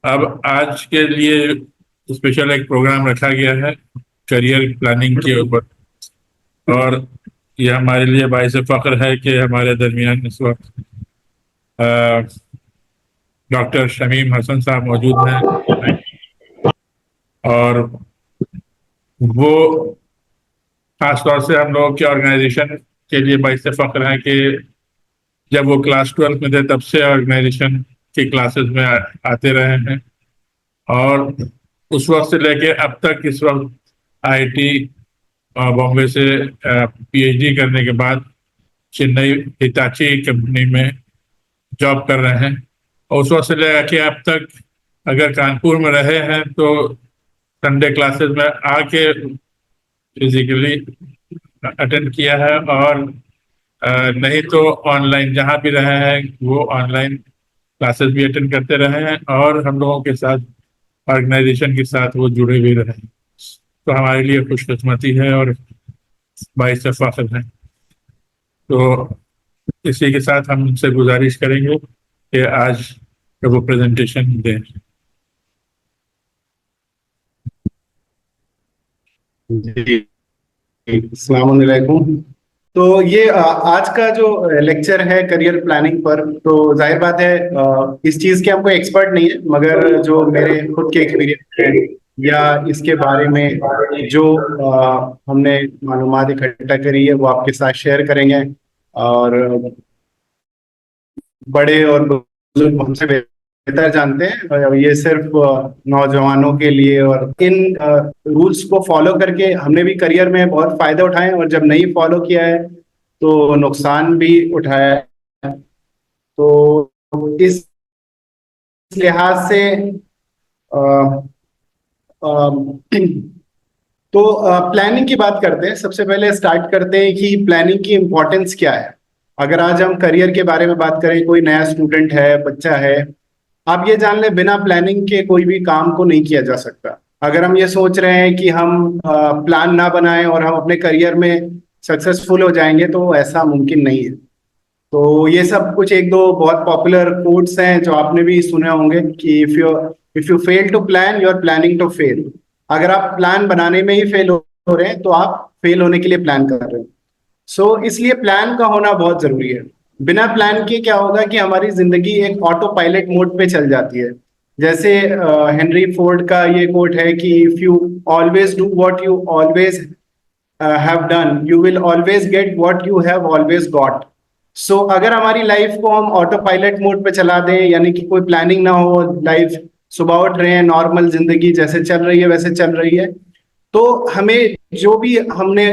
अब आज के लिए स्पेशल एक प्रोग्राम रखा गया है करियर प्लानिंग के ऊपर। और यह हमारे लिए बाइस फख्र है कि हमारे दरमियान इस वक्त डॉक्टर शमीम हसन साहब मौजूद हैं। और वो खास तौर से हम लोगों के ऑर्गेनाइजेशन के लिए बाइस फख्र है कि जब वो क्लास 12 में थे तब से ऑर्गेनाइजेशन की क्लासेस में आते रहे हैं। और उस वक्त से लेके अब तक इस वक्त आईआईटी बॉम्बे से पीएचडी करने के बाद चेन्नई हिताची कंपनी में जॉब कर रहे हैं। और उस वक्त से लेकर अब तक अगर कानपुर में रहे हैं तो संडे क्लासेस में आके फिजिकली अटेंड किया है। और नहीं तो ऑनलाइन जहाँ भी रहे हैं वो ऑनलाइन क्लासेस भी अटेंड करते रहे हैं और हम लोगों के साथ ऑर्गेनाइजेशन के साथ वो जुड़े भी रहे हैं। तो हमारे लिए खुशकिस्मती है और बाइस फख्र है। तो इसी के साथ हम उनसे गुजारिश करेंगे कि आज वो प्रेजेंटेशन दें। जी, अस्सलाम वालेकुम। तो ये आज का जो लेक्चर है करियर प्लानिंग पर, तो जाहिर बात है इस चीज के हम कोई एक्सपर्ट नहीं है, मगर जो मेरे खुद के एक्सपीरियंस है या इसके बारे में जो हमने मालूमात इकट्ठा करी है वो आपके साथ शेयर करेंगे। और बड़े और बुजुर्ग हमसे बेहतर जानते हैं, और ये सिर्फ नौजवानों के लिए, और इन रूल्स को फॉलो करके हमने भी करियर में बहुत फायदे उठाए हैं, और जब नहीं फॉलो किया है तो नुकसान भी उठाया है। तो इस लिहाज से अ, अ, तो प्लानिंग की बात करते हैं। सबसे पहले स्टार्ट करते हैं कि प्लानिंग की इम्पोर्टेंस क्या है। अगर आज हम करियर के बारे में बात करें, कोई नया स्टूडेंट है, बच्चा है, आप ये जान लें बिना प्लानिंग के कोई भी काम को नहीं किया जा सकता। अगर हम ये सोच रहे हैं कि हम प्लान ना बनाएं और हम अपने करियर में सक्सेसफुल हो जाएंगे, तो ऐसा मुमकिन नहीं है। तो ये सब कुछ एक दो बहुत पॉपुलर कोट्स हैं जो आपने भी सुने होंगे कि if you fail to plan you are planning to fail. अगर आप प्लान बनाने में ही फेल हो रहे हैं तो आप फेल होने के लिए प्लान कर रहे हैं। इसलिए प्लान का होना बहुत जरूरी है। बिना प्लान के क्या होगा कि हमारी जिंदगी एक ऑटो पायलट मोड पे चल जाती है। जैसे हेनरी फोर्ड का ये कोट है कि if you always do what you always have done you will always get what you have always got. अगर हमारी लाइफ को हम ऑटो पायलट मोड पे चला दें, यानी कि कोई प्लानिंग ना हो, लाइफ सुबह उठ रहे हैं, नॉर्मल जिंदगी जैसे चल रही है वैसे चल रही है, तो हमें जो भी हमने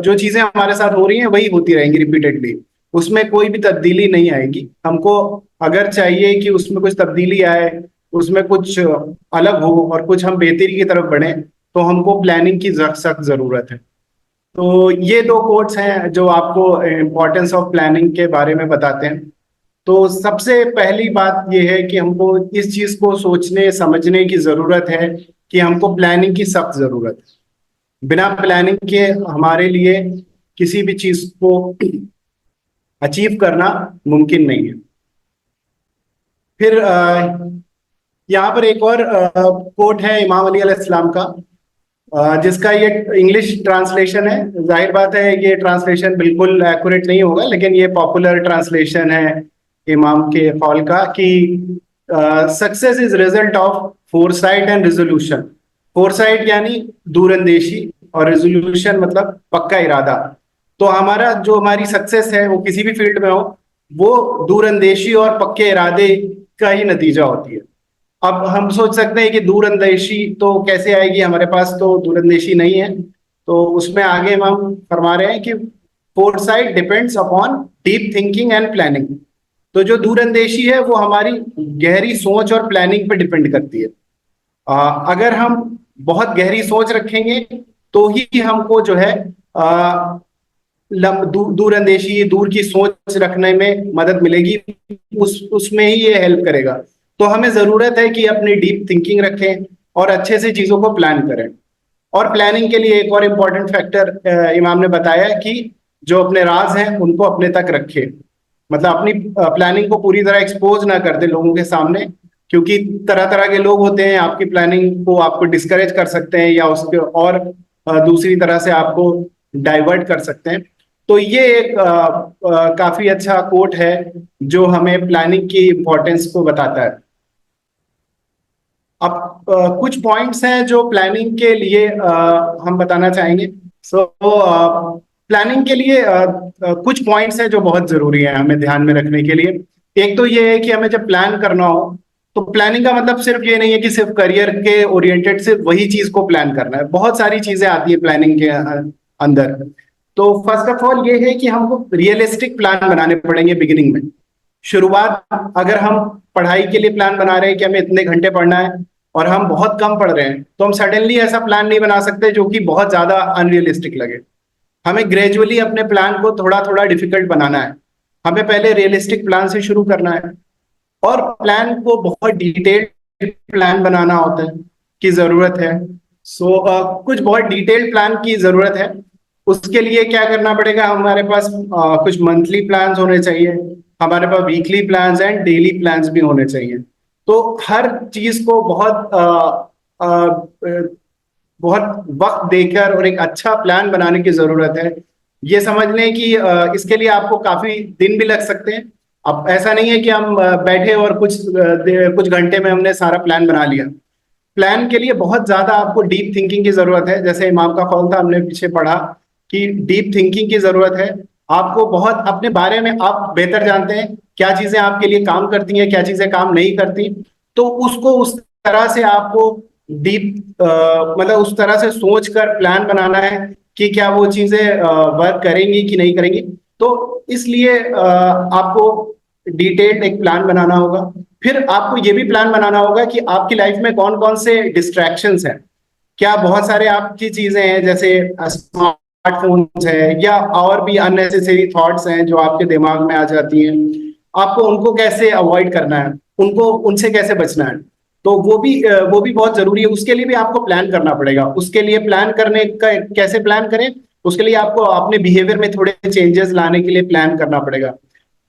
जो चीजें हमारे साथ हो रही हैं वही होती रहेंगी रिपीटेडली। उसमें कोई भी तब्दीली नहीं आएगी। हमको अगर चाहिए कि उसमें कुछ तब्दीली आए, उसमें कुछ अलग हो और कुछ हम बेहतरी की तरफ बढ़े, तो हमको प्लानिंग की सख्त जरूरत है। तो ये दो कोट्स हैं जो आपको इम्पोर्टेंस ऑफ प्लानिंग के बारे में बताते हैं। तो सबसे पहली बात यह है कि हमको इस चीज को सोचने समझने की जरूरत है कि हमको प्लानिंग की सख्त जरूरत है। बिना प्लानिंग के हमारे लिए किसी भी चीज को अचीव करना मुमकिन नहीं है। फिर यहाँ पर एक और कोट है इमाम अली अलैहिस्सलाम का, जिसका ये इंग्लिश ट्रांसलेशन है। जाहिर बात है ये ट्रांसलेशन बिल्कुल एक्यूरेट नहीं होगा, लेकिन ये पॉपुलर ट्रांसलेशन है इमाम के कौल का कि success is result of foresight and resolution. Foresight यानी दूरंदेशी, और रिजोल्यूशन मतलब पक्का इरादा। तो हमारा जो हमारी सक्सेस है वो किसी भी फील्ड में हो, वो दूरंदेशी और पक्के इरादे का ही नतीजा होती है। अब हम सोच सकते हैं कि दूरंदेशी तो कैसे आएगी, हमारे पास तो दूरंदेशी नहीं है। तो उसमें आगे हम फरमा रहे हैं कि foresight depends upon deep thinking and planning. तो जो दूरंदेशी है वो हमारी गहरी सोच और प्लानिंग पे डिपेंड करती है। अगर हम बहुत गहरी सोच रखेंगे तो ही हमको जो है दूरंदेशी, दूर की सोच रखने में मदद मिलेगी। उसमें ही ये हेल्प करेगा। तो हमें जरूरत है कि अपनी डीप थिंकिंग रखें और अच्छे से चीजों को प्लान करें। और प्लानिंग के लिए एक और इम्पोर्टेंट फैक्टर इमाम ने बताया है कि जो अपने राज हैं उनको अपने तक रखे। मतलब अपनी प्लानिंग को पूरी तरह एक्सपोज ना कर दे लोगों के सामने, क्योंकि तरह तरह के लोग होते हैं, आपकी प्लानिंग को आपको डिस्करेज कर सकते हैं या उसके और दूसरी तरह से आपको डाइवर्ट कर सकते हैं। तो ये एक काफी अच्छा कोट है जो हमें प्लानिंग की इम्पोर्टेंस को बताता है। अब कुछ पॉइंट्स हैं जो प्लानिंग के लिए हम बताना चाहेंगे। सो प्लानिंग के लिए कुछ पॉइंट्स हैं जो बहुत जरूरी है हमें ध्यान में रखने के लिए। एक तो ये है कि हमें जब प्लान करना हो तो प्लानिंग का मतलब सिर्फ ये नहीं है कि सिर्फ करियर के ओरिएंटेड सिर्फ वही चीज को प्लान करना है, बहुत सारी चीजें आती है प्लानिंग के अंदर। तो फर्स्ट ऑफ ऑल ये है कि हमको रियलिस्टिक प्लान बनाने पड़ेंगे बिगिनिंग में। शुरुआत, अगर हम पढ़ाई के लिए प्लान बना रहे हैं कि हमें इतने घंटे पढ़ना है और हम बहुत कम पढ़ रहे हैं, तो हम सडनली ऐसा प्लान नहीं बना सकते जो कि बहुत ज्यादा अनरियलिस्टिक लगे। हमें ग्रेजुअली अपने प्लान को थोड़ा थोड़ा डिफिकल्ट बनाना है। हमें पहले रियलिस्टिक प्लान से शुरू करना है और प्लान को बहुत डिटेल्ड प्लान बनाना होता है की जरूरत है। कुछ बहुत डिटेल्ड प्लान की जरूरत है। उसके लिए क्या करना पड़ेगा, हमारे पास कुछ मंथली प्लान्स होने चाहिए, हमारे पास weekly plans and daily plans भी होने चाहिए। तो हर चीज को बहुत वक्त देकर और एक अच्छा प्लान बनाने की जरूरत है। ये समझ लें कि इसके लिए आपको काफी दिन भी लग सकते हैं। अब ऐसा नहीं है कि हम बैठे और कुछ घंटे में हमने सारा प्लान बना लिया। प्लान के लिए बहुत ज्यादा आपको डीप थिंकिंग की जरूरत है। जैसे इमाम का कौल था, हमने पीछे पढ़ा कि डीप थिंकिंग की जरूरत है। आपको बहुत अपने बारे में आप बेहतर जानते हैं, क्या चीजें आपके लिए काम करती हैं, क्या चीजें काम नहीं करती। तो उसको उस तरह से आपको डीप मतलब उस तरह से सोच कर प्लान बनाना है कि क्या वो चीजें वर्क करेंगी कि नहीं करेंगी। तो इसलिए आपको डिटेल्ड एक प्लान बनाना होगा। फिर आपको ये भी प्लान बनाना होगा कि आपकी लाइफ में कौन कौन से डिस्ट्रैक्शंस हैं। क्या बहुत सारे आपकी चीजें हैं, जैसे स्मार्टफोन्स है या और भी अननेसेसरी थॉट्स हैं जो आपके दिमाग में आ जाती हैं। आपको उनको कैसे अवॉइड करना है, उनको उनसे कैसे बचना है। तो वो भी बहुत जरूरी है। उसके लिए भी आपको प्लान करना पड़ेगा। उसके लिए प्लान करने का कैसे प्लान करें, उसके लिए आपको अपने बिहेवियर में थोड़े चेंजेस लाने के लिए प्लान करना पड़ेगा।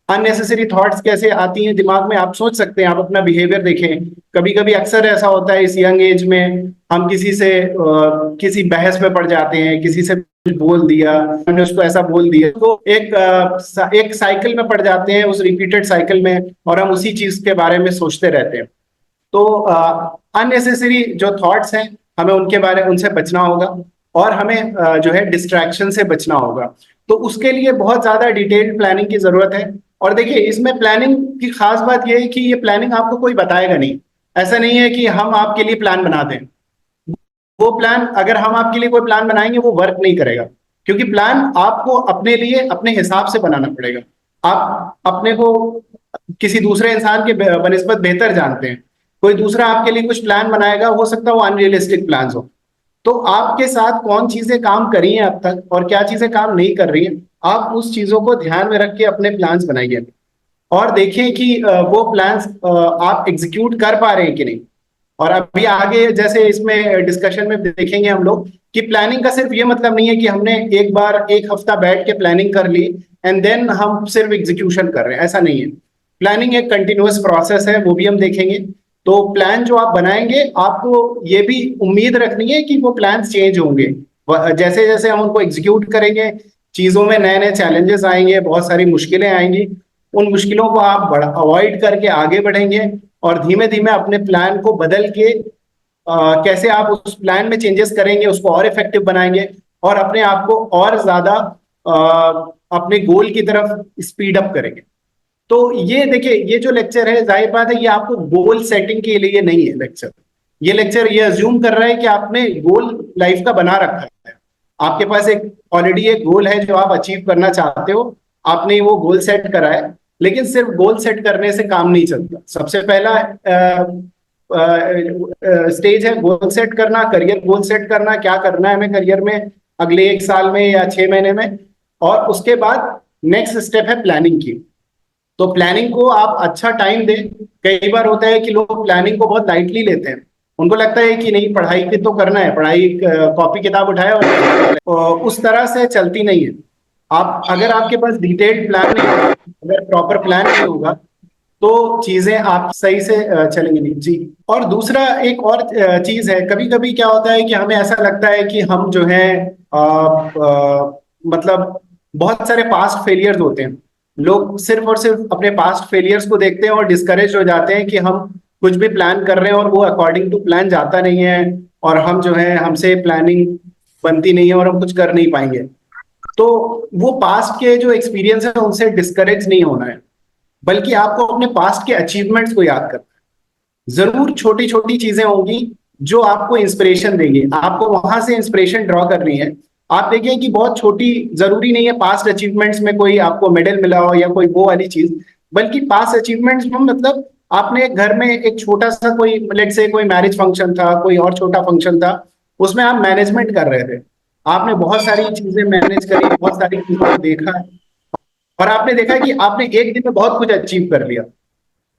अननेसेसरी थॉट्स कैसे आती हैं दिमाग में, आप सोच सकते हैं। आप अपना बिहेवियर देखें, कभी कभी अक्सर ऐसा होता है इस यंग एज में, हम किसी बहस में पड़ जाते हैं, किसी से कुछ बोल दिया, हमने उसको ऐसा बोल दिया, तो एक साइकिल में पड़ जाते हैं, उस रिपीटेड साइकिल में, और हम उसी चीज के बारे में सोचते रहते हैं। तो अननेसेसरी जो थॉट्स हैं, हमें उनसे बचना होगा और हमें जो है डिस्ट्रैक्शन से बचना होगा। तो उसके लिए बहुत ज्यादा डिटेल्ड प्लानिंग की जरूरत है। और देखिए, इसमें प्लानिंग की खास बात यह है कि ये प्लानिंग आपको कोई बताएगा नहीं। ऐसा नहीं है कि हम आपके लिए प्लान बना दें। वो प्लान, अगर हम आपके लिए कोई प्लान बनाएंगे, वो वर्क नहीं करेगा, क्योंकि प्लान आपको अपने लिए अपने हिसाब से बनाना पड़ेगा। आप अपने को किसी दूसरे इंसान के बनिस्बत बेहतर जानते हैं। कोई दूसरा आपके लिए कुछ प्लान बनाएगा, हो सकता है वो अनरियलिस्टिक प्लान हो। तो आपके साथ कौन चीजें काम करी हैं अब तक और क्या चीजें काम नहीं कर रही हैं, आप उस चीजों को ध्यान में रख के अपने प्लान्स बनाइए और देखें कि वो प्लान्स आप एग्जीक्यूट कर पा रहे हैं कि नहीं। और अभी आगे जैसे इसमें डिस्कशन में देखेंगे हम लोग कि प्लानिंग का सिर्फ ये मतलब नहीं है कि हमने एक बार एक हफ्ता बैठ के प्लानिंग कर ली एंड देन हम सिर्फ एग्जीक्यूशन कर रहे हैं, ऐसा नहीं है। प्लानिंग एक कंटिन्यूअस प्रोसेस है, वो भी हम देखेंगे। तो प्लान जो आप बनाएंगे, आपको ये भी उम्मीद रखनी है कि वो प्लान चेंज होंगे जैसे जैसे हम उनको एग्जीक्यूट करेंगे। चीजों में नए नए चैलेंजेस आएंगे, बहुत सारी मुश्किलें आएंगी। उन मुश्किलों को आप अवॉइड करके आगे बढ़ेंगे और धीमे धीमे अपने प्लान को बदल के कैसे आप उस प्लान में चेंजेस करेंगे, उसको और इफेक्टिव बनाएंगे और अपने आप को और ज्यादा अपने गोल की तरफ स्पीड अप करेंगे। तो ये देखिए, ये जो लेक्चर है, जाहिर बात है ये आपको गोल सेटिंग के लिए नहीं है लेक्चर। ये लेक्चर ये अज्यूम कर रहा है कि आपने गोल लाइफ का बना रखा है। आपके पास एक ऑलरेडी एक गोल है जो आप अचीव करना चाहते हो, आपने वो गोल सेट करा है। लेकिन सिर्फ गोल सेट करने से काम नहीं चलता। सबसे पहला स्टेज है गोल सेट करना, करियर गोल सेट करना, क्या करना है हमें करियर में अगले 1 साल में या 6 महीने में। और उसके बाद नेक्स्ट स्टेप है प्लानिंग की। तो प्लानिंग को आप अच्छा टाइम दें। कई बार होता है कि लोग प्लानिंग को बहुत लाइटली लेते हैं। उनको लगता है कि नहीं, पढ़ाई की तो करना है, पढ़ाई कॉपी किताब उठाया और उस तरह से चलती नहीं है। आप, अगर आपके पास डिटेल्ड प्लान नहीं होगा, अगर प्रॉपर प्लान नहीं होगा, तो चीजें आप सही से चलेंगी नहीं जी। और दूसरा एक और चीज है, कभी कभी क्या होता है कि हमें ऐसा लगता है कि हम जो है मतलब बहुत सारे पास्ट फेलियर्स होते हैं। लोग सिर्फ और सिर्फ अपने पास्ट फेलियर्स को देखते हैं और डिस्करेज हो जाते हैं कि हम कुछ भी प्लान कर रहे हैं और वो अकॉर्डिंग टू प्लान जाता नहीं है, और हम जो है हमसे प्लानिंग बनती नहीं है और हम कुछ कर नहीं पाएंगे। तो वो पास्ट के जो एक्सपीरियंस है उनसे डिस्करेज नहीं होना है, बल्कि आपको अपने पास्ट के अचीवमेंट्स को याद करना है। जरूर छोटी छोटी चीजें होंगी जो आपको इंस्पिरेशन देंगी, आपको वहां से इंस्पिरेशन ड्रॉ करनी है। आप देखिए कि बहुत छोटी, जरूरी नहीं है पास्ट अचीवमेंट्स में कोई आपको मेडल मिला हो या कोई वो वाली चीज, बल्कि पास्ट अचीवमेंट्स में मतलब आपने घर में एक छोटा सा कोई, लेट से कोई मैरिज फंक्शन था, कोई और छोटा फंक्शन था, उसमें आप मैनेजमेंट कर रहे थे, आपने बहुत सारी चीजें मैनेज करी, बहुत सारी चीजों को देखा, और आपने देखा कि आपने एक दिन में बहुत कुछ अचीव कर लिया।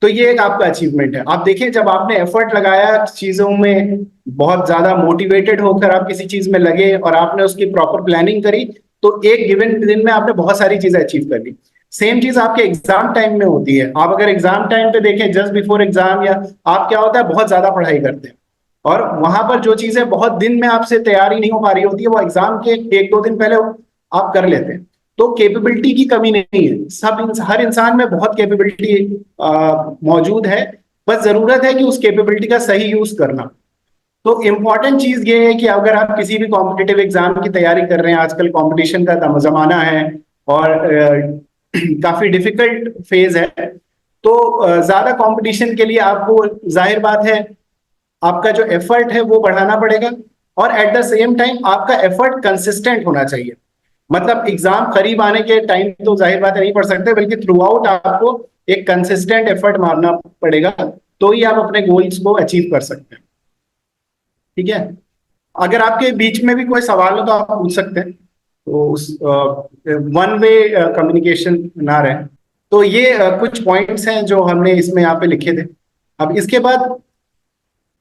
तो ये एक आपका अचीवमेंट है। आप देखिए जब आपने एफर्ट लगाया चीजों में, बहुत ज्यादा मोटिवेटेड होकर आप किसी चीज में लगे और आपने उसकी प्रॉपर प्लानिंग करी, तो एक गिवन दिन में आपने बहुत सारी चीजें अचीव कर ली। सेम चीज आपके एग्जाम टाइम में होती है। आप अगर एग्जाम टाइम पे देखें, जस्ट बिफोर एग्जाम, या आप क्या होता है बहुत ज्यादा पढ़ाई करते हैं, और वहां पर जो चीजें बहुत दिन में आपसे तैयारी नहीं हो पा रही होती है, वो एग्जाम के एक दो दिन पहले आप कर लेते हैं। तो कैपेबिलिटी की कमी नहीं है, हर इंसान में बहुत कैपेबिलिटी मौजूद है, बस जरूरत है कि उस कैपेबिलिटी का सही यूज करना। तो इम्पॉर्टेंट चीज ये है कि अगर आप किसी भी कॉम्पिटिटिव एग्जाम की तैयारी कर रहे हैं, आजकल कंपटीशन का जमाना है और काफी डिफिकल्ट फेज है, तो ज्यादा कंपटीशन के लिए आपको जाहिर बात है आपका जो एफर्ट है वो बढ़ाना पड़ेगा, और एट द सेम टाइम आपका एफर्ट कंसिस्टेंट होना चाहिए। मतलब एग्जाम करीब आने के टाइम तो जाहिर बात है नहीं पढ़ सकते, बल्कि थ्रू आउट आपको एक कंसिस्टेंट एफर्ट मारना पड़ेगा, तो ही आप अपने गोल्स को अचीव कर सकते हैं। ठीक है, अगर आपके बीच में भी कोई सवाल हो तो आप पूछ सकते हैं, तो उस वन वे कम्युनिकेशन ना रहे। तो ये कुछ पॉइंट्स हैं जो हमने इसमें यहाँ पे लिखे थे। अब इसके बाद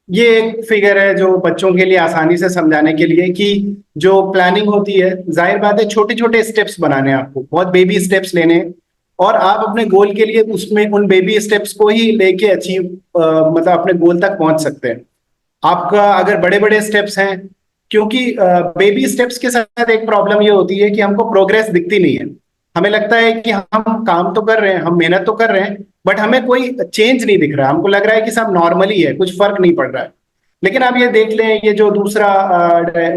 ये एक फिगर है जो बच्चों के लिए आसानी से समझाने के लिए, कि जो प्लानिंग होती है, जाहिर बात है छोटे छोटे स्टेप्स बनाने हैं आपको, बहुत बेबी स्टेप्स लेने हैं, और आप अपने गोल के लिए उसमें उन बेबी स्टेप्स को ही लेके अचीव मतलब अपने गोल तक पहुंच सकते हैं। आपका अगर बड़े बड़े स्टेप्स हैं, क्योंकि बेबी स्टेप्स के साथ एक प्रॉब्लम ये होती है कि हमको प्रोग्रेस दिखती नहीं है। हमें लगता है कि हम काम तो कर रहे हैं, हम मेहनत तो कर रहे हैं, बट हमें कोई चेंज नहीं दिख रहा, हमको लग रहा है कि सब नॉर्मली है, कुछ फर्क नहीं पड़ रहा है। लेकिन आप ये देख लें, ये जो दूसरा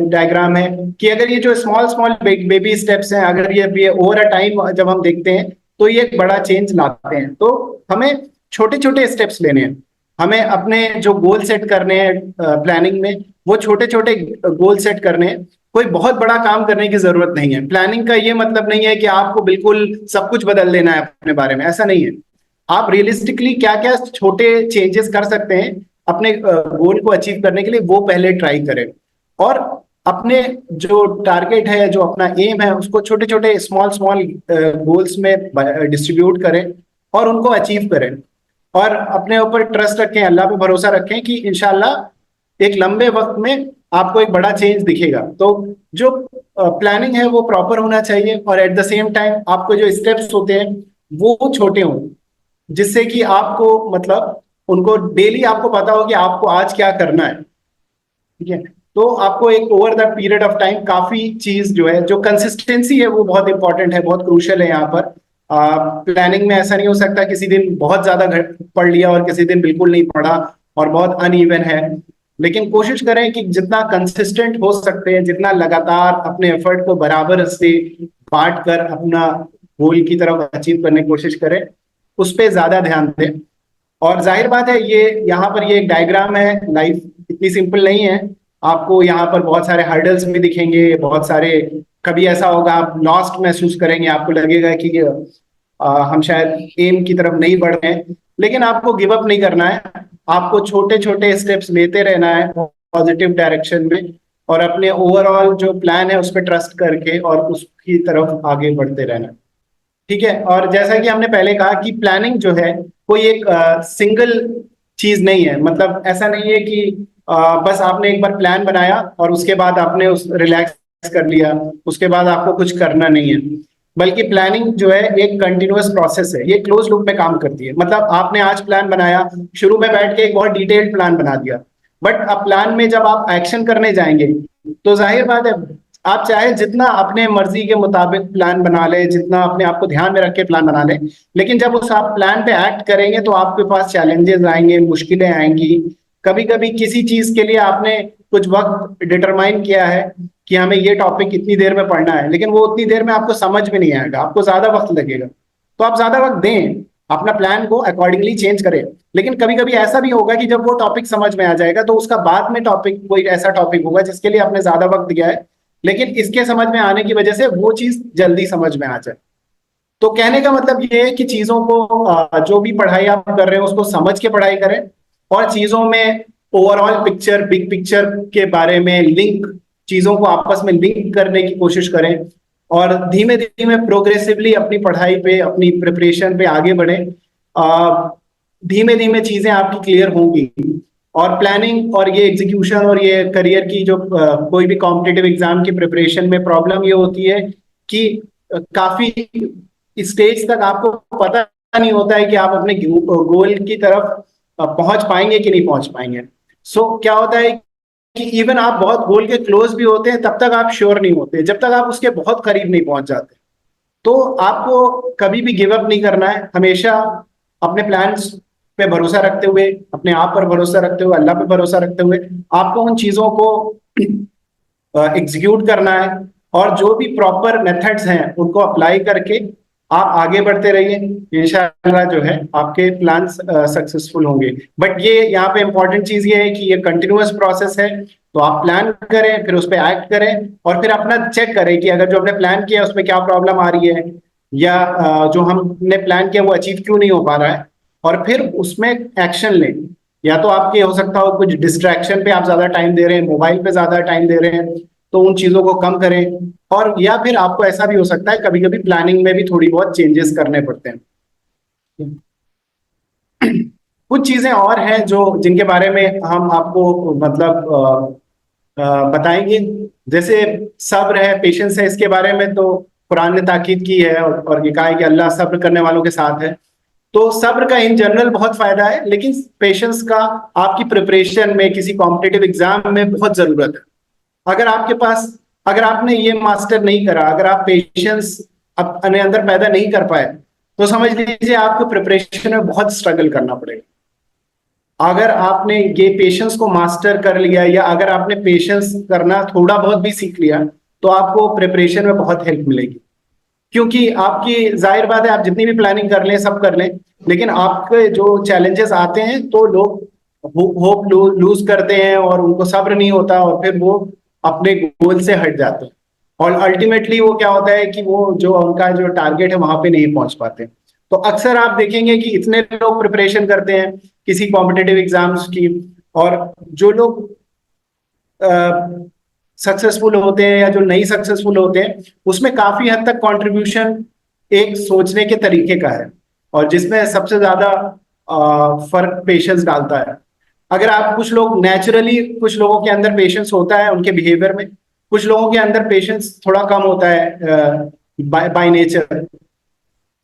डायग्राम है, कि अगर ये जो स्मॉल स्मॉल बेबी स्टेप्स हैं, अगर ये ओवर अ टाइम जब हम देखते हैं तो ये एक बड़ा चेंज लाते हैं। तो हमें छोटे छोटे स्टेप्स लेने हैं, हमें अपने जो गोल सेट करने हैं प्लानिंग में, वो छोटे छोटे गोल सेट करने हैं। कोई बहुत बड़ा काम करने की जरूरत नहीं है। प्लानिंग का ये मतलब नहीं है कि आपको बिल्कुल सब कुछ बदल देना है अपने बारे में, ऐसा नहीं है। आप रियलिस्टिकली क्या क्या छोटे चेंजेस कर सकते हैं अपने गोल को अचीव करने के लिए, वो पहले ट्राई करें, और अपने जो टारगेट है, जो अपना एम है, उसको छोटे छोटे स्मॉल स्मॉल गोल्स में डिस्ट्रीब्यूट करें और उनको अचीव करें, और अपने ऊपर ट्रस्ट रखें, अल्लाह पे भरोसा रखें कि इंशाल्लाह एक लंबे वक्त में आपको एक बड़ा चेंज दिखेगा। तो जो प्लानिंग है वो प्रॉपर होना चाहिए, और एट द सेम टाइम आपको जो स्टेप्स होते हैं वो छोटे हों, जिससे कि आपको मतलब उनको डेली आपको पता हो कि आपको आज क्या करना है। ठीक है, तो आपको एक over the period of time काफी चीज जो है, जो कंसिस्टेंसी है वो बहुत इंपॉर्टेंट है, बहुत क्रूशियल है यहाँ पर। प्लानिंग में ऐसा नहीं हो सकता किसी दिन बहुत ज्यादा पढ़ लिया और किसी दिन बिल्कुल नहीं पढ़ा और बहुत अनइवन है। लेकिन कोशिश करें कि जितना कंसिस्टेंट हो सकते हैं, जितना लगातार अपने एफर्ट को बराबर से बांट कर अपना गोल की तरफ अचीव करने की कोशिश करें, उस पर ज्यादा ध्यान दें। और जाहिर बात है ये यहाँ पर ये एक डायग्राम है, लाइफ इतनी सिंपल नहीं है। आपको यहाँ पर बहुत सारे हर्डल्स भी दिखेंगे, बहुत सारे, कभी ऐसा होगा आप लॉस्ट महसूस करेंगे, आपको लगेगा कि हम शायद एम की तरफ नहीं बढ़ रहे हैं, लेकिन आपको गिव अप नहीं करना है। आपको छोटे छोटे स्टेप्स लेते रहना है पॉजिटिव डायरेक्शन में, और अपने ओवरऑल जो प्लान है उस पर ट्रस्ट करके और उसकी तरफ आगे बढ़ते रहना है। ठीक है, और जैसा कि हमने पहले कहा कि प्लानिंग जो है कोई एक सिंगल चीज नहीं है। मतलब ऐसा नहीं है कि बस आपने एक बार प्लान बनाया और उसके बाद आपने उस रिलैक्स कर लिया, उसके बाद आपको कुछ करना नहीं है। बल्कि प्लानिंग जो है एक कंटिन्यूअस प्रोसेस है, ये क्लोज लूप में काम करती है। मतलब आपने आज प्लान बनाया, शुरू में बैठ के एक बहुत डिटेल्ड प्लान बना दिया, बट अब प्लान में जब आप एक्शन करने जाएंगे तो जाहिर बात है, आप चाहे जितना अपने मर्जी के मुताबिक प्लान बना ले, जितना अपने आप को ध्यान में रख के प्लान बना ले, लेकिन जब उस आप प्लान पे एक्ट करेंगे तो आपके पास चैलेंजेस आएंगे, मुश्किलें आएंगी। कभी कभी किसी चीज के लिए आपने कुछ वक्त डिटरमाइन किया है कि हमें ये टॉपिक इतनी देर में पढ़ना है, लेकिन वो उतनी देर में आपको समझ में नहीं आएगा, आपको ज्यादा वक्त लगेगा। तो आप ज्यादा वक्त दें, अपना प्लान को अकॉर्डिंगली चेंज करें। लेकिन कभी कभी ऐसा भी होगा कि जब वो टॉपिक समझ में आ जाएगा तो उसका बाद में टॉपिक कोई ऐसा टॉपिक होगा जिसके लिए आपने ज्यादा वक्त दिया है, लेकिन इसके समझ में आने की वजह से वो चीज जल्दी समझ में आ जाए। तो कहने का मतलब ये है कि चीजों को जो भी पढ़ाई आप कर रहे हैं उसको समझ के पढ़ाई करें, और चीजों में ओवरऑल पिक्चर, बिग पिक्चर के बारे में लिंक, चीजों को आपस में लिंक करने की कोशिश करें, और धीमे धीमे प्रोग्रेसिवली अपनी पढ़ाई पे, अपनी प्रिपरेशन पे आगे बढ़ें। धीमे धीमे चीजें आपकी क्लियर होंगी। और प्लानिंग और ये एग्जीक्यूशन और ये करियर की जो कोई भी कॉम्पिटिटिव एग्जाम की प्रिपरेशन में प्रॉब्लम ये होती है कि काफी स्टेज तक आपको पता नहीं होता है कि आप अपने गोल की तरफ पहुंच पाएंगे कि नहीं पहुंच पाएंगे। सो क्या होता है कि इवन आप बहुत गोल के क्लोज भी होते हैं, तब तक आप श्योर नहीं होते जब तक आप उसके बहुत करीब नहीं पहुंच जाते। तो आपको कभी भी गिव अप नहीं करना है, हमेशा अपने प्लान्स पे भरोसा रखते हुए, अपने आप पर भरोसा रखते हुए, अल्लाह पे भरोसा रखते हुए आपको उन चीजों को एग्जीक्यूट करना है, और जो भी प्रॉपर मेथड्स हैं उनको अप्लाई करके आप आगे बढ़ते रहिए। इंशाल्लाह जो है आपके प्लान सक्सेसफुल होंगे। बट ये यहाँ पे इंपॉर्टेंट चीज ये है कि ये कंटिन्यूअस प्रोसेस है, तो आप प्लान करें, फिर उस पर एक्ट करें, और फिर अपना चेक करें कि अगर जो हमने प्लान किया उसमें क्या प्रॉब्लम आ रही है, या जो हमने प्लान किया वो अचीव क्यों नहीं हो पा रहा है, और फिर उसमें एक्शन लें। या तो आपके हो सकता हो कुछ डिस्ट्रैक्शन पे आप ज्यादा टाइम दे रहे हैं, मोबाइल पे ज्यादा टाइम दे रहे हैं, तो उन चीजों को कम करें। और या फिर आपको ऐसा भी हो सकता है कभी कभी प्लानिंग में भी थोड़ी बहुत चेंजेस करने पड़ते हैं। कुछ चीजें और हैं जो जिनके बारे में हम आपको मतलब बताएंगे, जैसे सब्र है, पेशेंस है। इसके बारे में तो कुरान ने ताकीद की है, और ये कहा है कि अल्लाह सब्र करने वालों के साथ है। तो सब्र का इन जनरल बहुत फायदा है, लेकिन पेशेंस का आपकी प्रिपरेशन में, किसी कॉम्पिटिटिव एग्जाम में बहुत जरूरत है। अगर आपके पास, अगर आपने ये मास्टर नहीं करा, अगर आप पेशेंस अपने अंदर पैदा नहीं कर पाए, तो समझ लीजिए आपको प्रिपरेशन में बहुत स्ट्रगल करना पड़ेगा। अगर आपने ये पेशेंस को मास्टर कर लिया, या अगर आपने पेशेंस करना थोड़ा बहुत भी सीख लिया, तो आपको प्रिपरेशन में बहुत हेल्प मिलेगी। क्योंकि आपकी जाहिर बात है, आप जितनी भी प्लानिंग कर लें, सब कर लें, लेकिन आपके जो चैलेंजेस आते हैं तो लोग होप लूज करते हैं, और उनको सब्र नहीं होता, और फिर वो अपने गोल से हट जाते हैं, और अल्टीमेटली वो क्या होता है कि वो जो उनका जो टारगेट है वहां पे नहीं पहुंच पाते। तो अक्सर आप देखेंगे कि इतने लोग प्रिपरेशन करते हैं किसी कॉम्पिटिटिव एग्जाम्स की, और जो लोग सक्सेसफुल होते हैं या जो नहीं सक्सेसफुल होते हैं, उसमें काफी हद तक कंट्रीब्यूशन एक सोचने के तरीके का है, और जिसमें सबसे ज्यादा फर्क पेशेंस डालता है। अगर आप, कुछ लोग नेचुरली, कुछ लोगों के अंदर पेशेंस होता है उनके बिहेवियर में, कुछ लोगों के अंदर पेशेंस थोड़ा कम होता है बाय नेचर।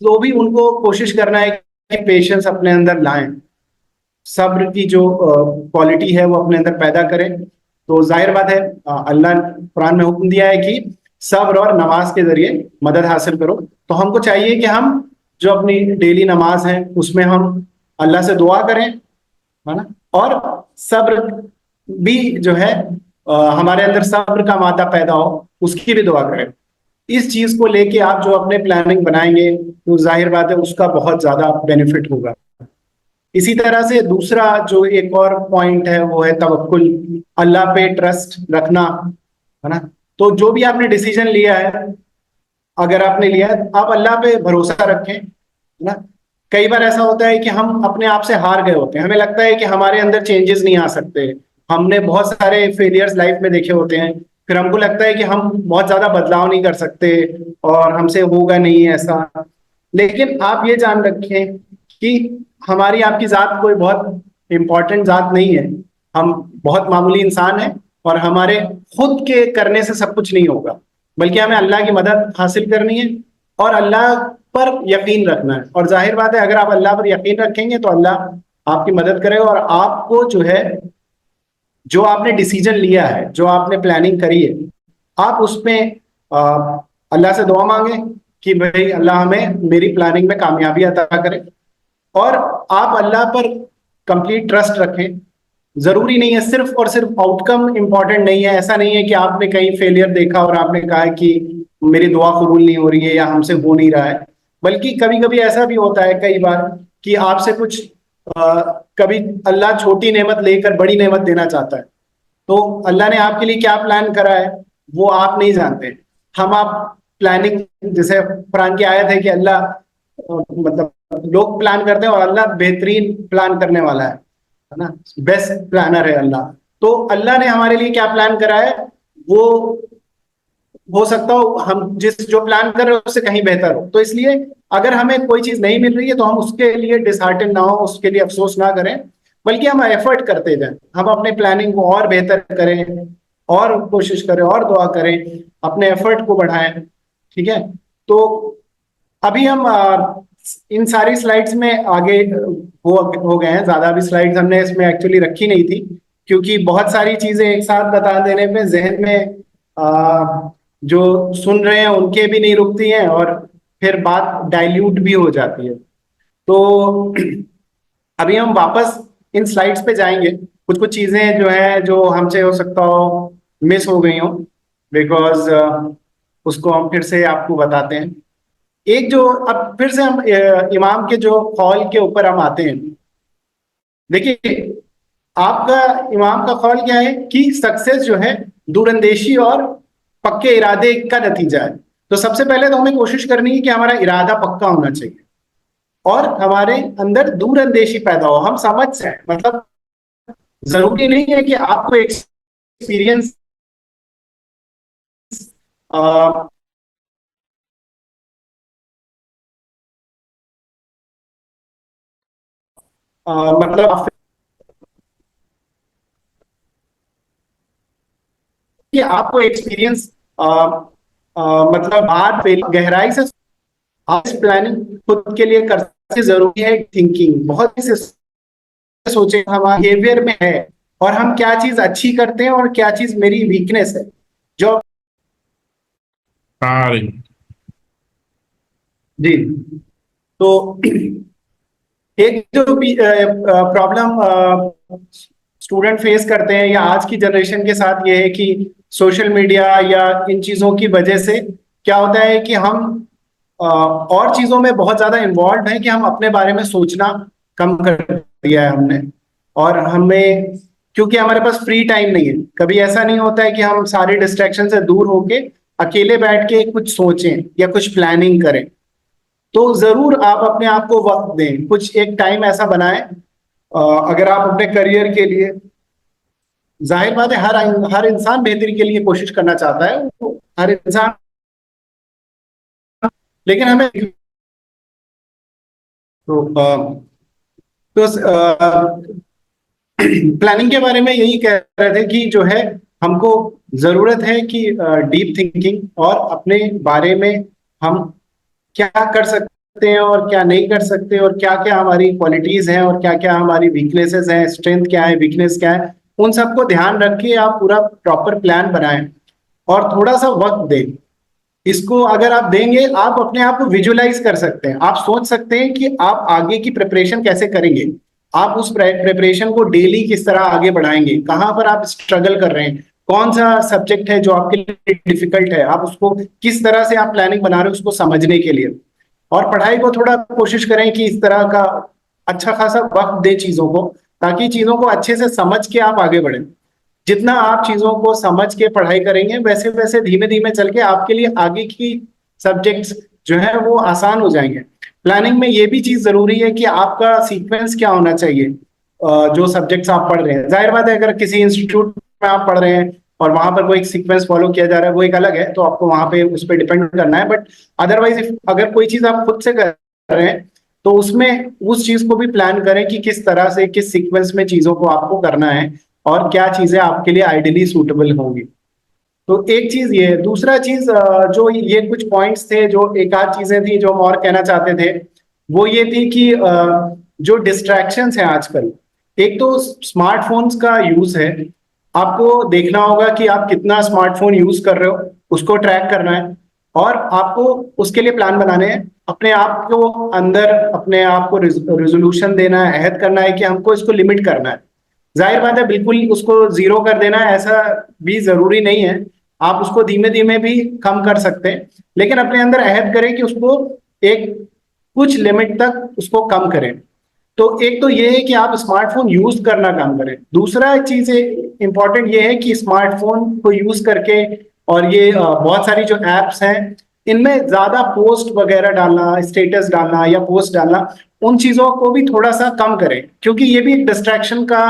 तो भी उनको कोशिश करना है कि पेशेंस अपने अंदर लाएं, सब्र की जो क्वालिटी है वो अपने अंदर पैदा करें। तो जाहिर बात है, अल्लाह ने कुरान में हुक्म दिया है कि सब्र और नमाज के जरिए मदद हासिल करो। तो हमको चाहिए कि हम जो अपनी डेली नमाज है उसमें हम अल्लाह से दुआ करें, है ना, और सब्र भी जो है हमारे अंदर सब्र का मादा पैदा हो, उसकी भी दुआ करें। इस चीज को लेके आप जो अपने प्लानिंग बनाएंगे तो जाहिर बात है उसका बहुत ज्यादा बेनिफिट होगा। इसी तरह से दूसरा जो एक और पॉइंट है वो है तवक्कुल, अल्लाह पे ट्रस्ट रखना, है ना। तो जो भी आपने डिसीजन लिया है, अगर आपने लिया है, आप अल्लाह पे भरोसा रखें, है ना। कई बार ऐसा होता है कि हम अपने आप से हार गए होते हैं, हमें लगता है कि हमारे अंदर चेंजेस नहीं आ सकते, हमने बहुत सारे फेलियर्स लाइफ में देखे होते हैं, फिर हमको लगता है कि हम बहुत ज्यादा बदलाव नहीं कर सकते और हमसे होगा नहीं ऐसा। लेकिन आप ये जान रखें कि हमारी आपकी जात कोई बहुत इंपॉर्टेंट जात नहीं है, हम बहुत मामूली इंसान हैं, और हमारे खुद के करने से सब कुछ नहीं होगा, बल्कि हमें अल्लाह की मदद हासिल करनी है, और अल्लाह पर यकीन रखना है। और जाहिर बात है, अगर आप अल्लाह पर यकीन रखेंगे तो अल्लाह आपकी मदद करेगा, और आपको जो है, जो आपने डिसीजन लिया है, जो आपने प्लानिंग करी है, आप उसमें अल्लाह से दुआ मांगे कि भाई अल्लाह हमें मेरी प्लानिंग में कामयाबी अता करे। और आप अल्लाह पर कंप्लीट ट्रस्ट रखें। जरूरी नहीं है, सिर्फ और सिर्फ आउटकम इंपॉर्टेंट नहीं है। ऐसा नहीं है कि आपने कहीं फेलियर देखा और आपने कहा कि मेरी दुआ कबूल नहीं हो रही है या हमसे हो नहीं रहा है। बल्कि कभी कभी ऐसा भी होता है, कई बार, कि आपसे कुछ कभी अल्लाह छोटी नेमत लेकर बड़ी नेमत देना चाहता है। तो अल्लाह ने आपके लिए क्या प्लान करा है वो आप नहीं जानते। हम आप प्लानिंग, जैसे कुरान की आयत है कि अल्लाह, मतलब लोग प्लान करते हैं और अल्लाह बेहतरीन प्लान करने वाला है ना, बेस्ट प्लानर है अल्लाह। तो अल्लाह ने हमारे लिए क्या प्लान करा है, वो हो सकता हो हम जिस जो प्लान कर रहे हो उससे कहीं बेहतर हो। तो इसलिए अगर हमें कोई चीज नहीं मिल रही है तो हम उसके लिए डिसहार्टन ना हो, उसके लिए अफसोस ना करें, बल्कि हम एफर्ट करते जाएं। हम अपने प्लानिंग को और बेहतर करें, और कोशिश करें, और दुआ करें, अपने एफर्ट को बढ़ाएं। ठीक है। तो अभी हम इन सारी स्लाइड्स में आगे हो गए हैं। ज्यादा भी स्लाइड्स हमने इसमें एक्चुअली रखी नहीं थी, क्योंकि बहुत सारी चीजें एक साथ बता देने में जहन में जो सुन रहे हैं उनके भी नहीं रुकती हैं, और फिर बात डाइल्यूट भी हो जाती है। तो अभी हम वापस इन स्लाइड्स पे जाएंगे। कुछ कुछ चीजें जो है, जो हमसे हो सकता हो मिस हो गई हो, बिकॉज उसको हम फिर से आपको बताते हैं। एक जो, अब फिर से हम इमाम के जो कौल के ऊपर हम आते हैं। देखिए, आपका इमाम का कौल क्या है कि सक्सेस जो है दूरंदेशी और पक्के इरादे का नतीजा है। तो सबसे पहले तो हमें कोशिश करनी है कि हमारा इरादा पक्का होना चाहिए और हमारे अंदर दूरंदेशी पैदा हो, हम समझ जाए। मतलब जरूरी नहीं है कि आपको एक्सपीरियंस मतलब कि आपको एक्सपीरियंस मतलब बात पे गहराई से आप इस प्लानिंग खुद के लिए कर सकते। जरूरी है थिंकिंग, बहुत से सोचे हमारे बिहेवियर में है, और हम क्या चीज अच्छी करते हैं और क्या चीज मेरी वीकनेस है। जो हाँ, जी, तो एक जो प्रॉब्लम स्टूडेंट फेस करते हैं या आज की जनरेशन के साथ, ये है कि सोशल मीडिया या इन चीजों की वजह से क्या होता है कि हम और चीजों में बहुत ज्यादा इन्वॉल्व हैं, कि हम अपने बारे में सोचना कम कर दिया है हमने। और हमें, क्योंकि हमारे पास फ्री टाइम नहीं है, कभी ऐसा नहीं होता है कि हम सारे डिस्ट्रैक्शन से दूर होके अकेले बैठ के कुछ सोचें या कुछ प्लानिंग करें। तो जरूर आप अपने आप को वक्त दें, कुछ एक टाइम ऐसा बनाएं। अगर आप अपने करियर के लिए, जाहिर बात है हर इंसान बेहतरी के लिए कोशिश करना चाहता है, हर इंसान, लेकिन हमें तो प्लानिंग के बारे में यही कह रहे थे कि जो है, हमको जरूरत है कि डीप थिंकिंग, और अपने बारे में हम क्या कर सकते हैं और क्या नहीं कर सकते, और क्या क्या हमारी क्वालिटीज हैं और क्या क्या हमारी वीकनेसेस हैं, स्ट्रेंथ क्या है, वीकनेस क्या है, उन सबको ध्यान रख के आप पूरा प्रॉपर प्लान बनाएं और थोड़ा सा वक्त दें। इसको अगर आप देंगे, आप अपने आप को विजुअलाइज कर सकते हैं, आप सोच सकते हैं कि आप आगे की प्रिपरेशन कैसे करेंगे, आप उस प्रिपरेशन को डेली किस तरह आगे बढ़ाएंगे, कहाँ पर आप स्ट्रगल कर रहे हैं, कौन सा सब्जेक्ट है जो आपके लिए डिफिकल्ट है, आप उसको किस तरह से आप प्लानिंग बना रहे हो उसको समझने के लिए। और पढ़ाई को थोड़ा कोशिश करें कि इस तरह का अच्छा खासा वक्त दे चीजों को, ताकि चीजों को अच्छे से समझ के आप आगे बढ़ें। जितना आप चीजों को समझ के पढ़ाई करेंगे, वैसे वैसे धीमे धीमे चल के आपके लिए आगे की सब्जेक्ट्स जो है वो आसान हो जाएंगे। प्लानिंग में ये भी चीज जरूरी है कि आपका सीक्वेंस क्या होना चाहिए। जो सब्जेक्ट्स आप पढ़ रहे हैं, जाहिर बात है अगर किसी इंस्टीट्यूट में आप पढ़ रहे हैं और वहां पर कोई सीक्वेंस फॉलो किया जा रहा है, वो एक अलग है, तो आपको वहां पे उस पर डिपेंड करना है। बट अदरवाइज अगर कोई चीज आप खुद से कर रहे हैं, तो उसमें उस चीज को भी प्लान करें कि किस तरह से, किस सीक्वेंस में चीजों को आपको करना है और क्या चीजें आपके लिए आइडियली सूटेबल होंगी। तो एक चीज ये है। दूसरा चीज जो ये कुछ पॉइंट्स थे, जो एक आध चीजें थी जो हम और कहना चाहते थे, वो ये थी कि जो डिस्ट्रैक्शंस हैं आजकल, एक तो स्मार्टफोन्स का यूज है। आपको देखना होगा कि आप कितना स्मार्टफोन यूज कर रहे हो, उसको ट्रैक करना है, और आपको उसके लिए प्लान बनाने हैं। अपने आप को अंदर अपने आप को रेजोल्यूशन देना है, अहद करना है कि हमको इसको लिमिट करना है। जाहिर बात है, बिल्कुल उसको जीरो कर देना है ऐसा भी जरूरी नहीं है। आप उसको धीमे धीमे भी कम कर सकते हैं, लेकिन अपने अंदर अहद करें कि उसको एक कुछ लिमिट तक उसको कम करें। तो एक तो ये है कि आप स्मार्टफोन यूज करना कम करें। दूसरा चीज इंपॉर्टेंट ये है कि स्मार्टफोन को यूज करके, और ये बहुत सारी जो एप्स हैं, इनमें ज्यादा पोस्ट वगैरह डालना, स्टेटस डालना या पोस्ट डालना, उन चीजों को भी थोड़ा सा कम करें, क्योंकि ये भी एक डिस्ट्रैक्शन का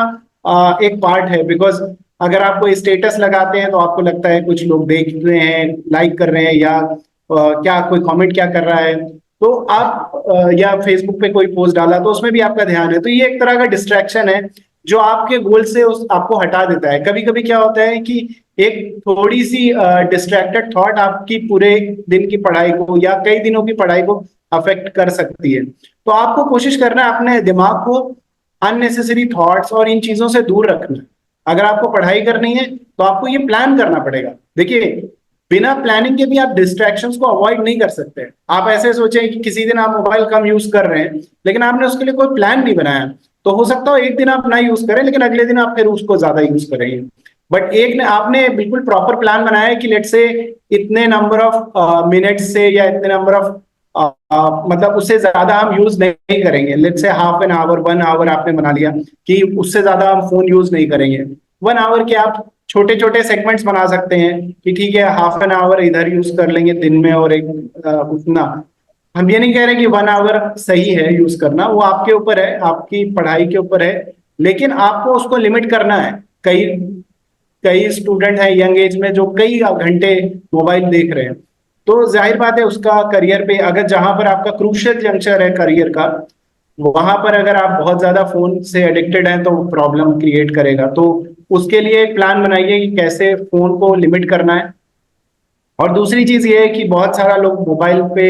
एक पार्ट है। बिकॉज अगर आप कोई स्टेटस लगाते हैं तो आपको लगता है कुछ लोग देख रहे हैं, लाइक कर रहे हैं, या क्या कोई कमेंट क्या कर रहा है, तो आप या फेसबुक पे कोई पोस्ट डाला तो उसमें भी आपका ध्यान है। तो ये एक तरह का डिस्ट्रैक्शन है जो आपके गोल से उस आपको हटा देता है। कभी कभी क्या होता है कि एक थोड़ी सी डिस्ट्रैक्टेड थॉट आपकी पूरे दिन की पढ़ाई को या कई दिनों की पढ़ाई को अफेक्ट कर सकती है। तो आपको कोशिश करना है अपने दिमाग को अननेसेसरी थॉट्स और इन चीजों से दूर रखना है। अगर आपको पढ़ाई करनी है तो आपको ये प्लान करना पड़ेगा। देखिए, बिना प्लानिंग के भी आप डिस्ट्रैक्शंस को अवॉइड नहीं कर सकते। आप ऐसे सोचें कि किसी दिन आप मोबाइल कम यूज कर रहे हैं, लेकिन आपने उसके लिए कोई प्लान नहीं बनाया, तो हो सकता हो एक दिन आप ना यूज करें, लेकिन अगले दिन आप फिर उसको ज्यादा यूज करेंगे। बट एक ने आपने बिल्कुल प्रॉपर प्लान बनाया है कि लेट से इतने नंबर ऑफ मिनट्स से या इतने नंबर ऑफ मतलब उससे ज्यादा हम यूज नहीं करेंगे। लेट से हाफ एन आवर, 1 आवर आपने बना लिया कि उससे ज्यादा हम फोन यूज नहीं करेंगे। 1 आवर के आप छोटे छोटे सेगमेंट्स बना सकते हैं कि ठीक है, हाफ एन आवर इधर यूज कर लेंगे दिन में, और एक उतना। हम ये नहीं कह रहे कि 1 आवर सही है यूज करना, वो आपके ऊपर है, आपकी पढ़ाई के ऊपर है, लेकिन आपको उसको लिमिट करना है। कई कई स्टूडेंट हैं यंग एज में जो कई घंटे मोबाइल देख रहे हैं, तो जाहिर बात है उसका करियर पे, अगर जहां पर आपका क्रूशियल जंक्शन है करियर का, वहां पर अगर आप बहुत ज्यादा फोन से एडिक्टेड हैं तो प्रॉब्लम क्रिएट करेगा। तो उसके लिए एक प्लान बनाइए कि कैसे फोन को लिमिट करना है। और दूसरी चीज ये है कि बहुत सारा लोग मोबाइल पे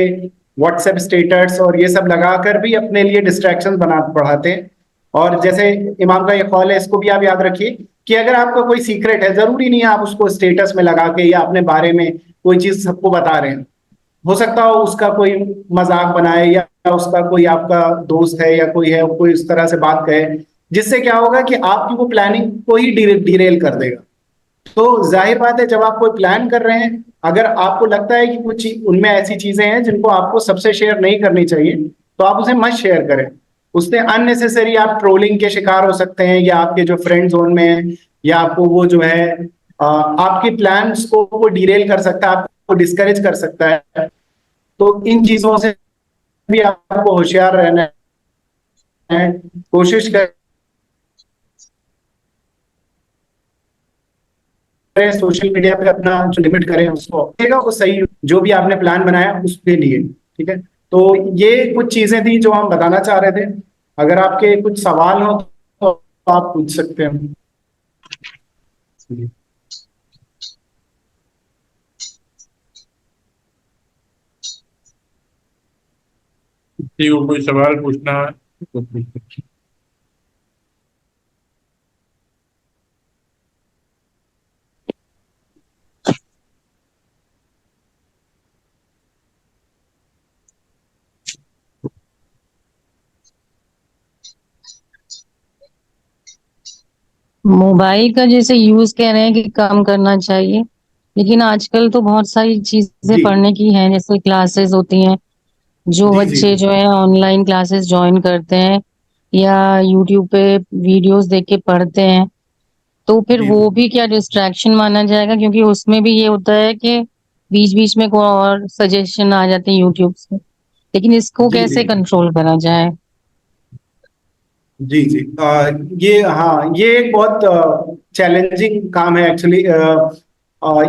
व्हाट्सएप स्टेटस और ये सब लगाकर भी अपने लिए डिस्ट्रैक्शन बना बढ़ाते हैं। और जैसे इमाम का ये कॉल है, इसको भी आप याद रखिए कि अगर आपका कोई सीक्रेट है, जरूरी नहीं है आप उसको स्टेटस में लगा के या अपने बारे में कोई चीज सबको बता रहे हैं। हो सकता हो उसका कोई मजाक बनाए, या उसका कोई आपका दोस्त है या कोई है, कोई इस तरह से बात कहे, जिससे क्या होगा कि आपकी वो प्लानिंग को ही डिरेल कर देगा। तो जाहिर बात है, जब आप कोई प्लान कर रहे हैं, अगर आपको लगता है कि कुछ उनमें ऐसी चीजें हैं जिनको आपको सबसे शेयर नहीं करनी चाहिए, तो आप उसे मत शेयर करें। उससे अननेसेसरी आप ट्रोलिंग के शिकार हो सकते हैं, या आपके जो फ्रेंड जोन में है, या आपको वो जो है आपकी प्लान्स को वो डिरेल कर सकता है, आपको डिस्करेज कर सकता है। तो इन चीजों से भी आपको होशियार रहना है। कोशिश करें सोशल मीडिया पे अपना जो लिमिट करें उसको, वो सही जो भी आपने प्लान बनाया उसके लिए। ठीक है, तो ये कुछ चीजें थी जो हम बताना चाह रहे थे। अगर आपके कुछ सवाल हो तो आप पूछ सकते हैं। किसी को कोई सवाल पूछना है तो पूछ सकते मोबाइल का जैसे यूज कह रहे हैं कि कम करना चाहिए, लेकिन आजकल तो बहुत सारी चीजें जी पढ़ने की हैं, जैसे क्लासेस होती हैं, जो जी जी बच्चे जो है ऑनलाइन क्लासेस ज्वाइन करते हैं या यूट्यूब पे वीडियोस देख के पढ़ते हैं, तो फिर जी वो भी क्या डिस्ट्रैक्शन माना जाएगा? क्योंकि उसमें भी ये होता है कि बीच बीच में कोई और सजेशन आ जाते हैं यूट्यूब से, लेकिन इसको जी जी कैसे कंट्रोल करा जाए? जी जी ये, हाँ, ये एक बहुत चैलेंजिंग काम है एक्चुअली।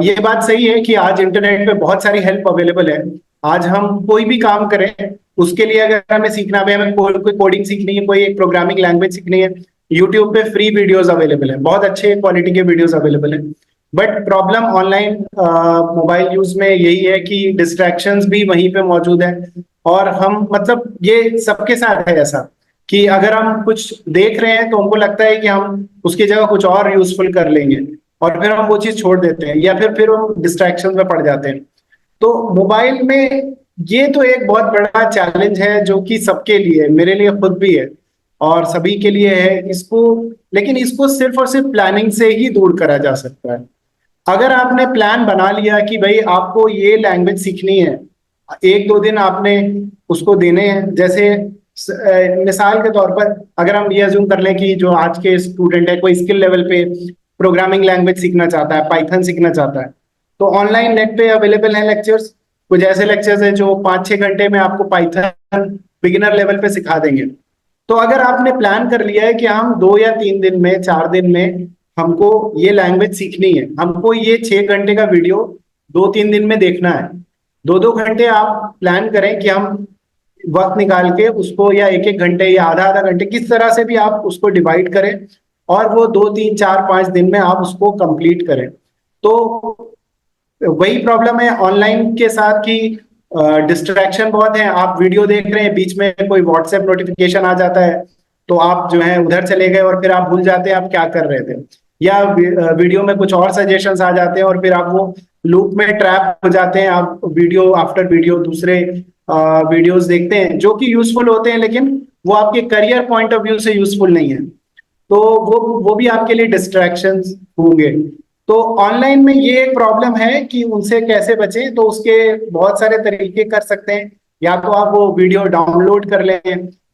ये बात सही है कि आज इंटरनेट पे बहुत सारी हेल्प अवेलेबल है। आज हम कोई भी काम करें, उसके लिए अगर हमें सीखना है, हमें कोई कोडिंग सीखनी है, कोई एक प्रोग्रामिंग लैंग्वेज सीखनी है, यूट्यूब पे फ्री वीडियोस अवेलेबल है, बहुत अच्छे क्वालिटी के वीडियोस अवेलेबल है। But problem online mobile use में यही है कि डिस्ट्रैक्शंस भी वहीं पे मौजूद है। और हम मतलब ये सबके साथ है ऐसा कि अगर हम कुछ देख रहे हैं तो हमको लगता है कि हम उसकी जगह कुछ और यूजफुल कर लेंगे, और फिर हम वो चीज छोड़ देते हैं, या फिर हम डिस्ट्रैक्शन में पड़ जाते हैं। तो मोबाइल में ये तो एक बहुत बड़ा चैलेंज है जो कि सबके लिए है, मेरे लिए खुद भी है और सभी के लिए है इसको। लेकिन इसको सिर्फ और सिर्फ प्लानिंग से ही दूर करा जा सकता है। अगर आपने प्लान बना लिया कि भाई आपको ये लैंग्वेज सीखनी है, एक दो दिन आपने उसको देने हैं, जैसे मिसाल के तौर पर अगर हम ये अज्यूम कर लें कि जो आज के स्टूडेंट है कोई स्किल लेवल पे प्रोग्रामिंग लैंग्वेज सीखना चाहता है, पाइथन सीखना चाहता है, तो ऑनलाइन नेट पे अवेलेबल है लेक्चर्स। कुछ ऐसे लेक्चर्स है जो 5-6 घंटे में आपको पाइथन बिगिनर लेवल पे सिखा देंगे। तो अगर आपने प्लान कर लिया है कि हम 2 या 3 दिन में, 4 दिन में हमको ये लैंग्वेज सीखनी है, हमको ये 6 घंटे का वीडियो 2-3 दिन में देखना है, 2-2 घंटे आप प्लान करें कि हम वक्त निकाल के उसको, या 1-1 घंटे या आधा-आधा घंटे, किस तरह से भी आप उसको डिवाइड करें और वो 2-3-4-5 दिन में आप उसको कंप्लीट करें। तो वही प्रॉब्लम है ऑनलाइन के साथ कि डिस्ट्रैक्शन बहुत है। आप वीडियो देख रहे हैं, बीच में कोई व्हाट्सएप नोटिफिकेशन आ जाता है, तो आप जो है उधर चले गए और फिर आप भूल जाते हैं आप क्या कर रहे थे, या वीडियो में कुछ और सजेशंस आ जाते हैं और फिर आप वो लूप में ट्रैप हो जाते हैं। आप वीडियो आफ्टर वीडियो दूसरे वीडियोस देखते हैं जो कि यूजफुल होते हैं, लेकिन वो आपके करियर पॉइंट ऑफ व्यू से यूजफुल नहीं है, तो वो भी आपके लिए डिस्ट्रैक्शंस होंगे। तो ऑनलाइन में ये एक प्रॉब्लम है कि उनसे कैसे बचें, तो उसके बहुत सारे तरीके कर सकते हैं। या तो आप वो वीडियो डाउनलोड कर लें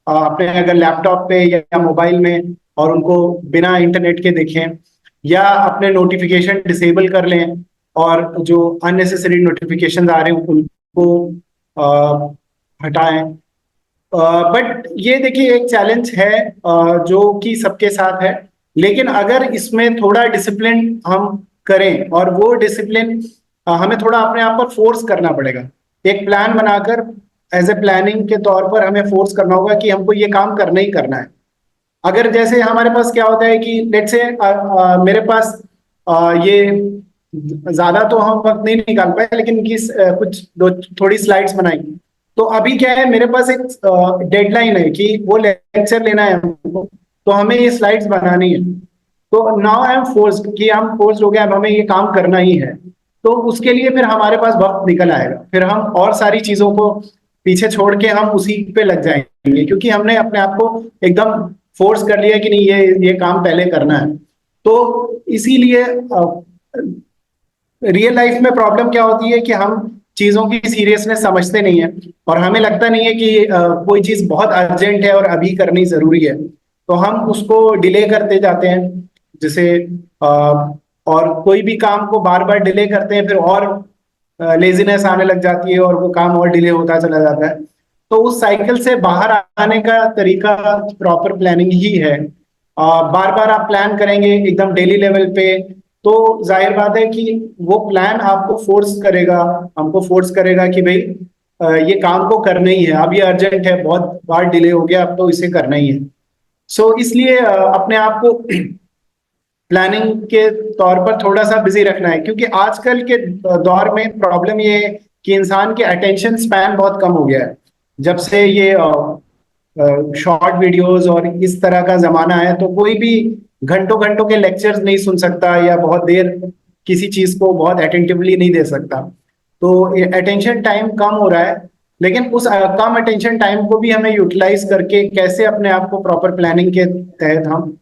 अपने अगर लैपटॉप पे या मोबाइल में, और उनको बिना इंटरनेट के देखें, या अपने नोटिफिकेशन डिसेबल कर लें और जो अननेसेसरी नोटिफिकेशन आ रहे हैं उनको हटाएं। बट ये देखिए एक चैलेंज है जो कि सबके साथ है, लेकिन अगर इसमें थोड़ा डिसिप्लिन हम करें, और वो डिसिप्लिन हमें थोड़ा अपने आप पर फोर्स करना पड़ेगा। एक प्लान बनाकर एज ए प्लानिंग के तौर पर हमें फोर्स करना होगा कि हमको ये काम करना ही करना है। अगर जैसे हमारे पास क्या होता है कि लेट्स से मेरे पास ये ज्यादा तो हम वक्त नहीं निकाल पाए, लेकिन कुछ थोड़ी स्लाइड्स बनाई। तो अभी क्या है, मेरे पास एक डेडलाइन है कि वो लेक्चर लेना है हमको, तो हमें ये स्लाइड्स बनानी है। तो नाउ आई एम फोर्स्ड कि हम फोर्स्ड हो गए, अब हमें ये काम करना ही है। तो उसके लिए फिर हमारे पास वक्त निकल आएगा, फिर हम और सारी चीजों को पीछे छोड़ के हम उसी पे लग जाएंगे, क्योंकि हमने अपने आप को एकदम फोर्स कर लिया कि नहीं ये काम पहले करना है। तो इसीलिए रियल लाइफ में प्रॉब्लम क्या होती है कि हम चीजों की सीरियसनेस समझते नहीं है, और हमें लगता नहीं है कि कोई चीज बहुत अर्जेंट है और अभी करनी जरूरी है, तो हम उसको डिले करते जाते हैं। जैसे और कोई भी काम को बार बार डिले करते हैं, फिर और लेजीनेस आने लग जाती है और वो काम और डिले होता चला जाता है। तो उस साइकिल से बाहर आने का तरीका प्रॉपर प्लानिंग ही है। बार बार आप प्लान करेंगे एकदम डेली लेवल पे, तो जाहिर बात है कि वो प्लान आपको फोर्स करेगा, हमको फोर्स करेगा कि भाई ये काम को करना ही है, अब ये अर्जेंट है, बहुत बार डिले हो गया, अब तो इसे करना ही है। सो इसलिए अपने आप को प्लानिंग के तौर पर थोड़ा सा बिजी रखना है, क्योंकि आजकल के दौर में प्रॉब्लम ये है कि इंसान के अटेंशन स्पैन बहुत कम हो गया है। जब से ये शॉर्ट वीडियोस और इस तरह का जमाना है, तो कोई भी घंटों घंटों के लेक्चर्स नहीं सुन सकता, या बहुत देर किसी चीज को बहुत अटेंटिवली नहीं दे सकता। तो अटेंशन टाइम कम हो रहा है, लेकिन उस कम अटेंशन टाइम को भी हमें यूटिलाइज करके कैसे अपने आप को प्रॉपर प्लानिंग के तहत हम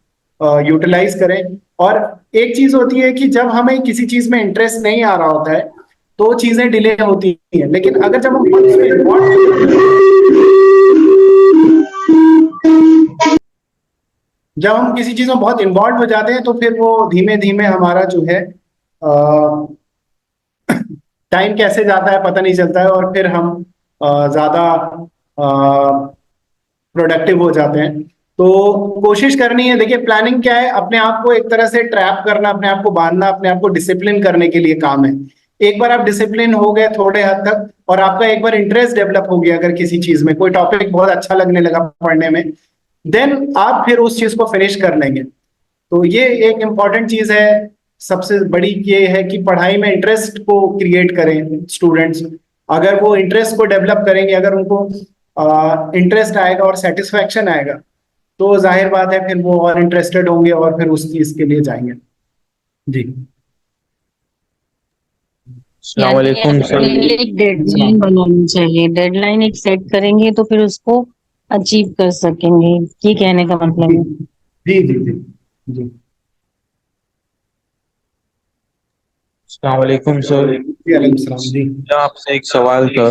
यूटिलाइज करें। और एक चीज होती है कि जब हमें किसी चीज में इंटरेस्ट नहीं आ रहा होता है तो चीजें डिले होती हैं, लेकिन अगर जब हम किसी चीज में बहुत इन्वॉल्व हो जाते हैं, तो फिर वो धीमे धीमे हमारा जो है टाइम कैसे जाता है पता नहीं चलता है, और फिर हम ज्यादा प्रोडक्टिव हो जाते हैं। तो कोशिश करनी है, देखिए प्लानिंग क्या है, अपने आप को एक तरह से ट्रैप करना, अपने आप को बांधना, अपने आप को डिसिप्लिन करने के लिए काम है। एक बार आप डिसिप्लिन हो गए थोड़े हद तक, और आपका एक बार इंटरेस्ट डेवलप हो गया, अगर किसी चीज में कोई टॉपिक बहुत अच्छा लगने लगा पढ़ने में, देन आप फिर उस चीज को फिनिश कर लेंगे। तो ये एक इम्पॉर्टेंट चीज है सबसे बड़ी ये है कि पढ़ाई में इंटरेस्ट को क्रिएट करें स्टूडेंट्स। अगर वो इंटरेस्ट को डेवलप करेंगे, अगर उनको इंटरेस्ट आएगा और सेटिस्फैक्शन आएगा, तो जाहिर बात है फिर वो और इंटरेस्टेड होंगे और फिर उस चीज के लिए जाएंगे। जी। यानी अस्सलामुअलैकुम अपने सर। लिए एक डेडलाइन बनानी चाहिए, डेडलाइन एक सेट करेंगे तो फिर उसको अचीव कर सकेंगे, ये कहने का मतलब है। जी जी जी जी। अस्सलामुअलैकुम सर। जी अलैकुम सलाम जी। मैं आपसे एक सवाल था।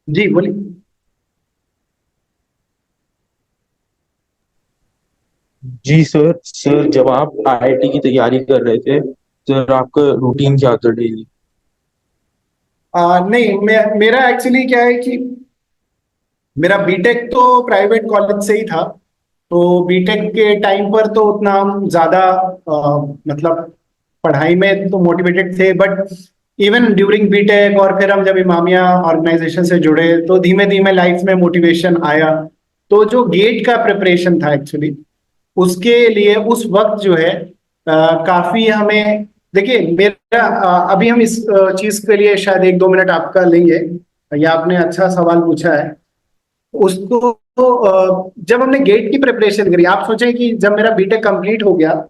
जी बोलिए। जी सर, जब आप आईआईटी की तैयारी कर रहे थे, सर आपका रूटीन क्या था डेली? नहीं, मेरा एक्चुअली क्या है कि मेरा बीटेक तो प्राइवेट कॉलेज से ही था। तो बीटेक के टाइम पर तो उतना हम ज्यादा मतलब पढ़ाई में तो मोटिवेटेड थे, बट इवन ड्यूरिंग बीटेक और फिर हम जब इमामिया ऑर्गेनाइजेशन से जुड़े तो धीमे धीमे लाइफ में मोटिवेशन आया। तो जो गेट का प्रिपरेशन था एक्चुअली, उसके लिए उस वक्त जो है काफी हमें, देखिए मेरा अभी हम इस चीज के लिए शायद 1-2 मिनट आपका लेंगे। या आपने अच्छा सवाल पूछा है। उसको जब हमने गेट की प्रिपरेशन करी, आप सोचें कि जब मेरा बीटेक कंप्लीट हो गया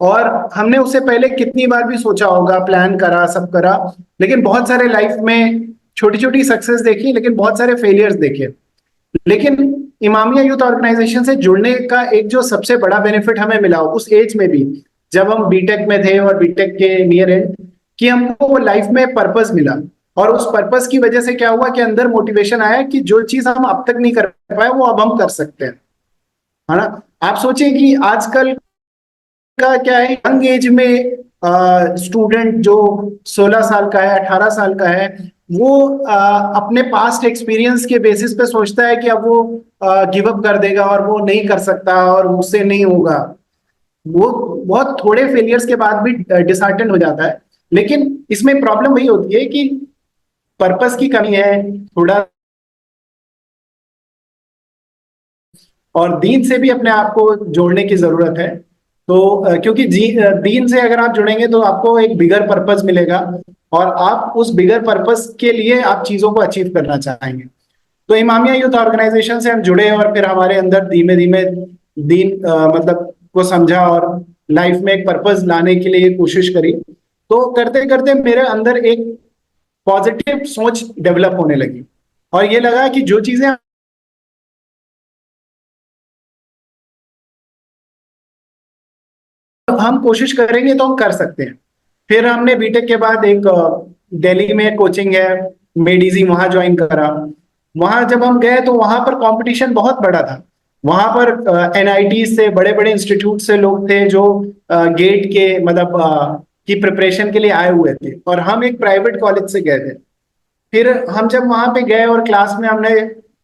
और हमने उससे पहले कितनी बार भी सोचा होगा, प्लान करा, सब करा, लेकिन बहुत सारे लाइफ में छोटी छोटी सक्सेस देखी, लेकिन बहुत सारे फेलियर्स देखे। लेकिन इमामिया यूथ ऑर्गेनाइजेशन से जुड़ने का एक जो सबसे बड़ा बेनिफिट हमें मिला उस एज में भी, जब हम बीटेक में थे और बीटेक के नियर एंड, कि हमको लाइफ में पर्पस मिला। और उस पर्पस की वजह से क्या हुआ कि अंदर मोटिवेशन आया कि जो चीज हम अब तक नहीं कर पाए वो अब हम कर सकते हैं, है ना। आप सोचें कि आजकल का क्या है, यंग एज में स्टूडेंट जो 16 साल का है, 18 साल का है, वो अपने पास्ट एक्सपीरियंस के बेसिस पे सोचता है कि अब वो गिव अप कर देगा और वो नहीं कर सकता और उससे नहीं होगा। वो बहुत थोड़े फेलियर्स के बाद भी डिसहार्टेंड हो जाता है। लेकिन इसमें प्रॉब्लम वही होती है कि पर्पस की कमी है थोड़ा, और दीन से भी अपने आप को जोड़ने की जरूरत है। तो क्योंकि दीन से अगर आप जुड़ेंगे तो आपको एक बिगर पर्पस मिलेगा और आप उस बिगर पर्पस के लिए आप चीजों को अचीव करना चाहेंगे। तो इमामिया यूथ ऑर्गेनाइजेशन से हम जुड़े और फिर हमारे अंदर धीमे धीमे दीन मतलब को समझा और लाइफ में एक पर्पस लाने के लिए कोशिश करी। तो करते करते मेरे अंदर एक पॉजिटिव सोच डेवलप होने लगी और ये लगा कि जो चीजें हम कोशिश करेंगे तो हम कर सकते हैं। फिर हमने बीटेक के बाद एक दिल्ली में कोचिंग है मेडिजी, वहां ज्वाइन करा। वहां जब हम गए तो वहां पर कंपटीशन बहुत बड़ा था। वहां पर एनआईटी से, बड़े बड़े इंस्टीट्यूट से लोग थे जो गेट के मतलब की प्रिपरेशन के लिए आए हुए थे, और हम एक प्राइवेट कॉलेज से गए थे। फिर हम जब वहां पे गए और क्लास में हमने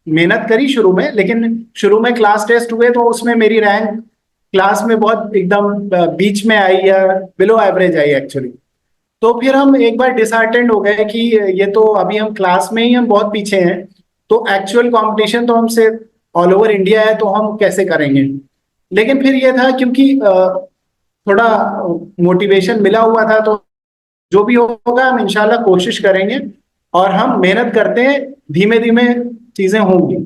मेहनत करी शुरू में, लेकिन शुरू में क्लास टेस्ट हुए तो उसमें मेरी रैंक क्लास में बहुत एकदम बीच में आई या बिलो एवरेज आई एक्चुअली। तो फिर हम एक बार डिसहार्टेंड हो गए कि ये तो अभी हम क्लास में ही हम बहुत पीछे हैं, तो एक्चुअल कंपटीशन तो हमसे ऑल ओवर इंडिया है, तो हम कैसे करेंगे। लेकिन फिर ये था क्योंकि थोड़ा मोटिवेशन मिला हुआ था, तो जो भी होगा हम इंशाल्लाह कोशिश करेंगे और हम मेहनत करते हैं, धीमे धीमे चीजें होंगी।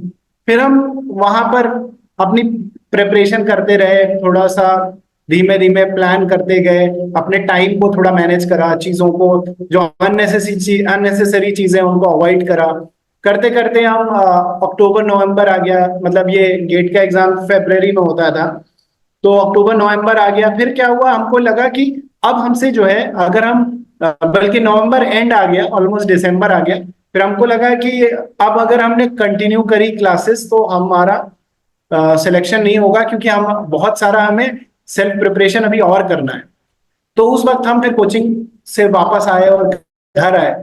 फिर हम वहां पर अपनी प्रिपरेशन करते रहे, थोड़ा सा धीमे धीमे प्लान करते गए, अपने टाइम को थोड़ा मैनेज करा, चीजों को जो अननेसेसरी चीजें उनको अवॉइड करा। करते करते हम अक्टूबर नवंबर आ गया, मतलब ये गेट का एग्जाम फरवरी में होता था, तो अक्टूबर नवंबर आ गया। फिर क्या हुआ, हमको लगा कि अब हमसे जो है, अगर हम बल्कि नवंबर एंड आ गया, ऑलमोस्ट दिसंबर आ गया। फिर हमको लगा कि अब अगर हमने कंटिन्यू करी क्लासेस तो हमारा सिलेक्शन नहीं होगा, क्योंकि हम बहुत सारा हमें सेल्फ प्रिपरेशन अभी और करना है। तो उस वक्त हम फिर कोचिंग से वापस आए और घर आए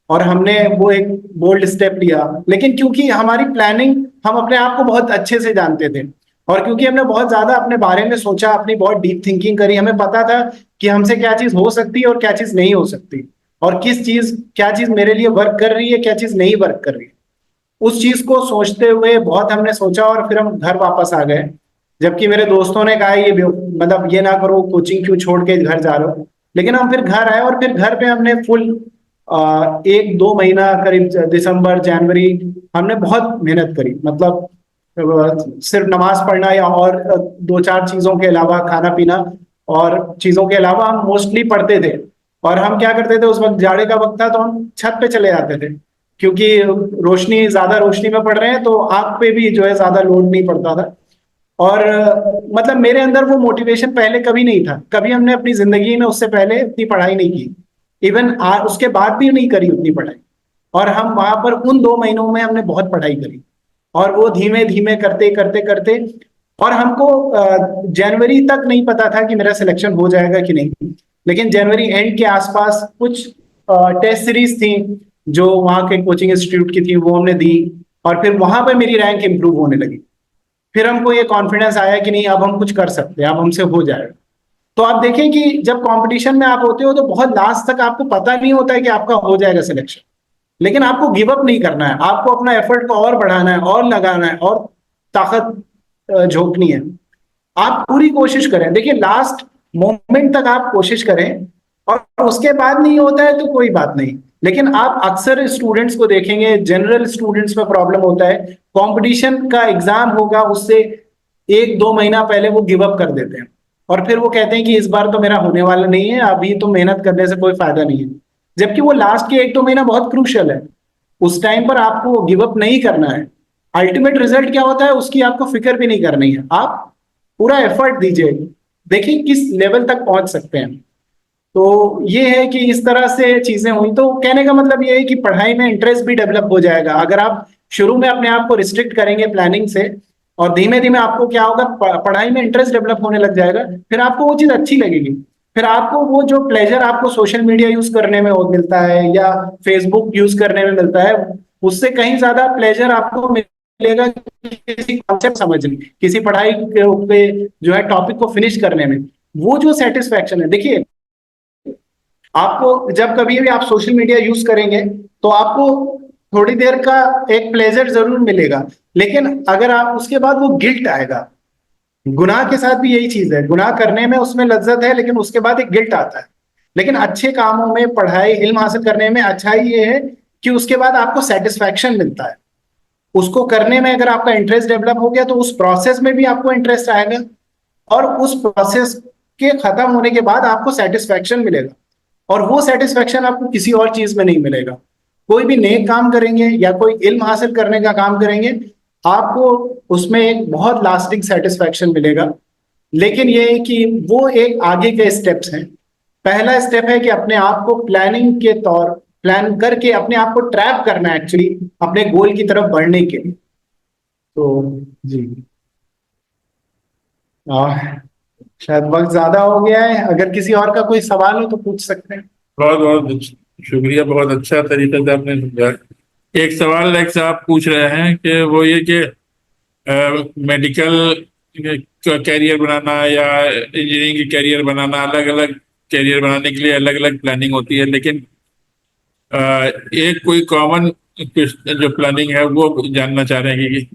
और हमने वो एक बोल्ड स्टेप लिया। लेकिन क्योंकि हमारी प्लानिंग, हम अपने आप को बहुत अच्छे से जानते थे और क्योंकि हमने बहुत ज्यादा अपने बारे में सोचा, अपनी बहुत डीप थिंकिंग करी, हमें पता था कि हमसे क्या चीज हो सकती है और क्या चीज नहीं हो सकती, और क्या चीज मेरे लिए वर्क कर रही है, क्या चीज नहीं वर्क कर रही है। उस चीज को सोचते हुए बहुत हमने सोचा और फिर हम घर वापस आ गए। जबकि मेरे दोस्तों ने कहा मतलब ये ना करो, कोचिंग क्यों छोड़ के घर जा रहे हो। लेकिन हम फिर घर आए और फिर घर पे हमने फुल 1-2 महीना करीब दिसंबर जनवरी हमने बहुत मेहनत करी। मतलब सिर्फ नमाज पढ़ना या और 2-4 चीजों के अलावा, खाना पीना और चीजों के अलावा हम मोस्टली पढ़ते थे। और हम क्या करते थे, उस वक्त जाड़े का वक्त था तो हम छत पे चले जाते थे, क्योंकि ज्यादा रोशनी में पढ़ रहे हैं तो आंख पे भी जो है ज्यादा लोड नहीं पड़ता था। और मतलब मेरे अंदर वो मोटिवेशन पहले कभी नहीं था, कभी हमने अपनी जिंदगी में उससे पहले इतनी पढ़ाई नहीं की। इवन उसके बाद भी नहीं करी उतनी पढ़ाई। और हम वहां पर उन 2 महीनों में हमने बहुत पढ़ाई करी। और वो धीमे धीमे करते करते करते, और हमको जनवरी तक नहीं पता था कि मेरा सिलेक्शन हो जाएगा कि नहीं। लेकिन जनवरी एंड के आसपास कुछ टेस्ट सीरीज थी जो वहाँ के कोचिंग इंस्टीट्यूट की थी, वो हमने दी। और फिर वहां पर मेरी रैंक इंप्रूव होने लगी। फिर हमको ये कॉन्फिडेंस आया कि नहीं, अब हम कुछ कर सकते हैं, अब हमसे हो जाएगा। तो आप देखें कि जब कंपटीशन में आप होते हो तो बहुत लास्ट तक आपको पता नहीं होता है कि आपका हो जाएगा सिलेक्शन। लेकिन आपको गिव अप नहीं करना है, आपको अपना एफर्ट को और बढ़ाना है और लगाना है और ताकत झोंकनी है। आप पूरी कोशिश करें, देखिए लास्ट मोमेंट तक आप कोशिश करें। और उसके बाद नहीं होता है तो कोई बात नहीं। लेकिन आप अक्सर स्टूडेंट्स को देखेंगे, जनरल स्टूडेंट्स में प्रॉब्लम होता है, कंपटीशन का एग्जाम होगा उससे 1-2 महीना पहले वो गिव अप कर देते हैं। और फिर वो कहते हैं कि इस बार तो मेरा होने वाला नहीं है, अभी तो मेहनत करने से कोई फायदा नहीं है। जबकि वो लास्ट के 1-2 महीना बहुत क्रूशियल है। उस टाइम पर आपको गिव अप नहीं करना है। अल्टीमेट रिजल्ट क्या होता है उसकी आपको फिक्र भी नहीं करनी है, आप पूरा एफर्ट दीजिए, देखिए किस लेवल तक पहुंच सकते हैं। तो ये है कि इस तरह से चीजें हुई। तो कहने का मतलब ये है कि पढ़ाई में इंटरेस्ट भी डेवलप हो जाएगा अगर आप शुरू में अपने आप को रिस्ट्रिक्ट करेंगे प्लानिंग से। और धीमे धीमे आपको क्या होगा, पढ़ाई में इंटरेस्ट डेवलप होने लग जाएगा, फिर आपको वो चीज अच्छी लगेगी। फिर आपको वो जो प्लेजर आपको सोशल मीडिया यूज करने में मिलता है या फेसबुक यूज करने में मिलता है, उससे कहीं ज्यादा प्लेजर आपको मिलेगा किसी कॉन्सेप्ट समझने, किसी पढ़ाई पे जो है टॉपिक को फिनिश करने में। वो जो सेटिस्फैक्शन है, देखिए आपको जब कभी भी आप सोशल मीडिया यूज करेंगे तो आपको थोड़ी देर का एक प्लेजर जरूर मिलेगा, लेकिन अगर आप उसके बाद वो गिल्ट आएगा। गुनाह के साथ भी यही चीज है, गुनाह करने में उसमें लज्जत है लेकिन उसके बाद एक गिल्ट आता है। लेकिन अच्छे कामों में, पढ़ाई इल्म हासिल करने में अच्छाई ये है कि उसके बाद आपको सेटिस्फैक्शन मिलता है। उसको करने में अगर आपका इंटरेस्ट डेवलप हो गया तो उस प्रोसेस में भी आपको इंटरेस्ट आएगा। और उस प्रोसेस के खत्म होने के बाद आपको सेटिस्फैक्शन मिलेगा। और वो सेटिस्फैक्शन आपको किसी और चीज में नहीं मिलेगा। कोई भी नेक काम करेंगे या कोई इल्म हासिल करने का काम करेंगे, आपको उसमें एक बहुत लास्टिंग सेटिस्फैक्शन मिलेगा। लेकिन ये है कि वो एक आगे के स्टेप्स हैं। पहला स्टेप है कि अपने आप को प्लान करके अपने आप को ट्रैप करना है एक्चुअली अपने गोल की तरफ बढ़ने के लिए। तो जी शायद वक्त ज्यादा हो गया है, अगर किसी और का कोई सवाल हो तो पूछ सकते हैं। बहुत बहुत शुक्रिया, बहुत अच्छा तरीके से आपने समझाया। एक सवाल एक साहब पूछ रहे हैं कि वो ये कि मेडिकल कैरियर बनाना या इंजीनियरिंग कैरियर बनाना, अलग अलग कैरियर बनाने के लिए अलग अलग प्लानिंग होती है, लेकिन एक कोई कॉमन जो प्लानिंग है वो जानना चाह रहे हैं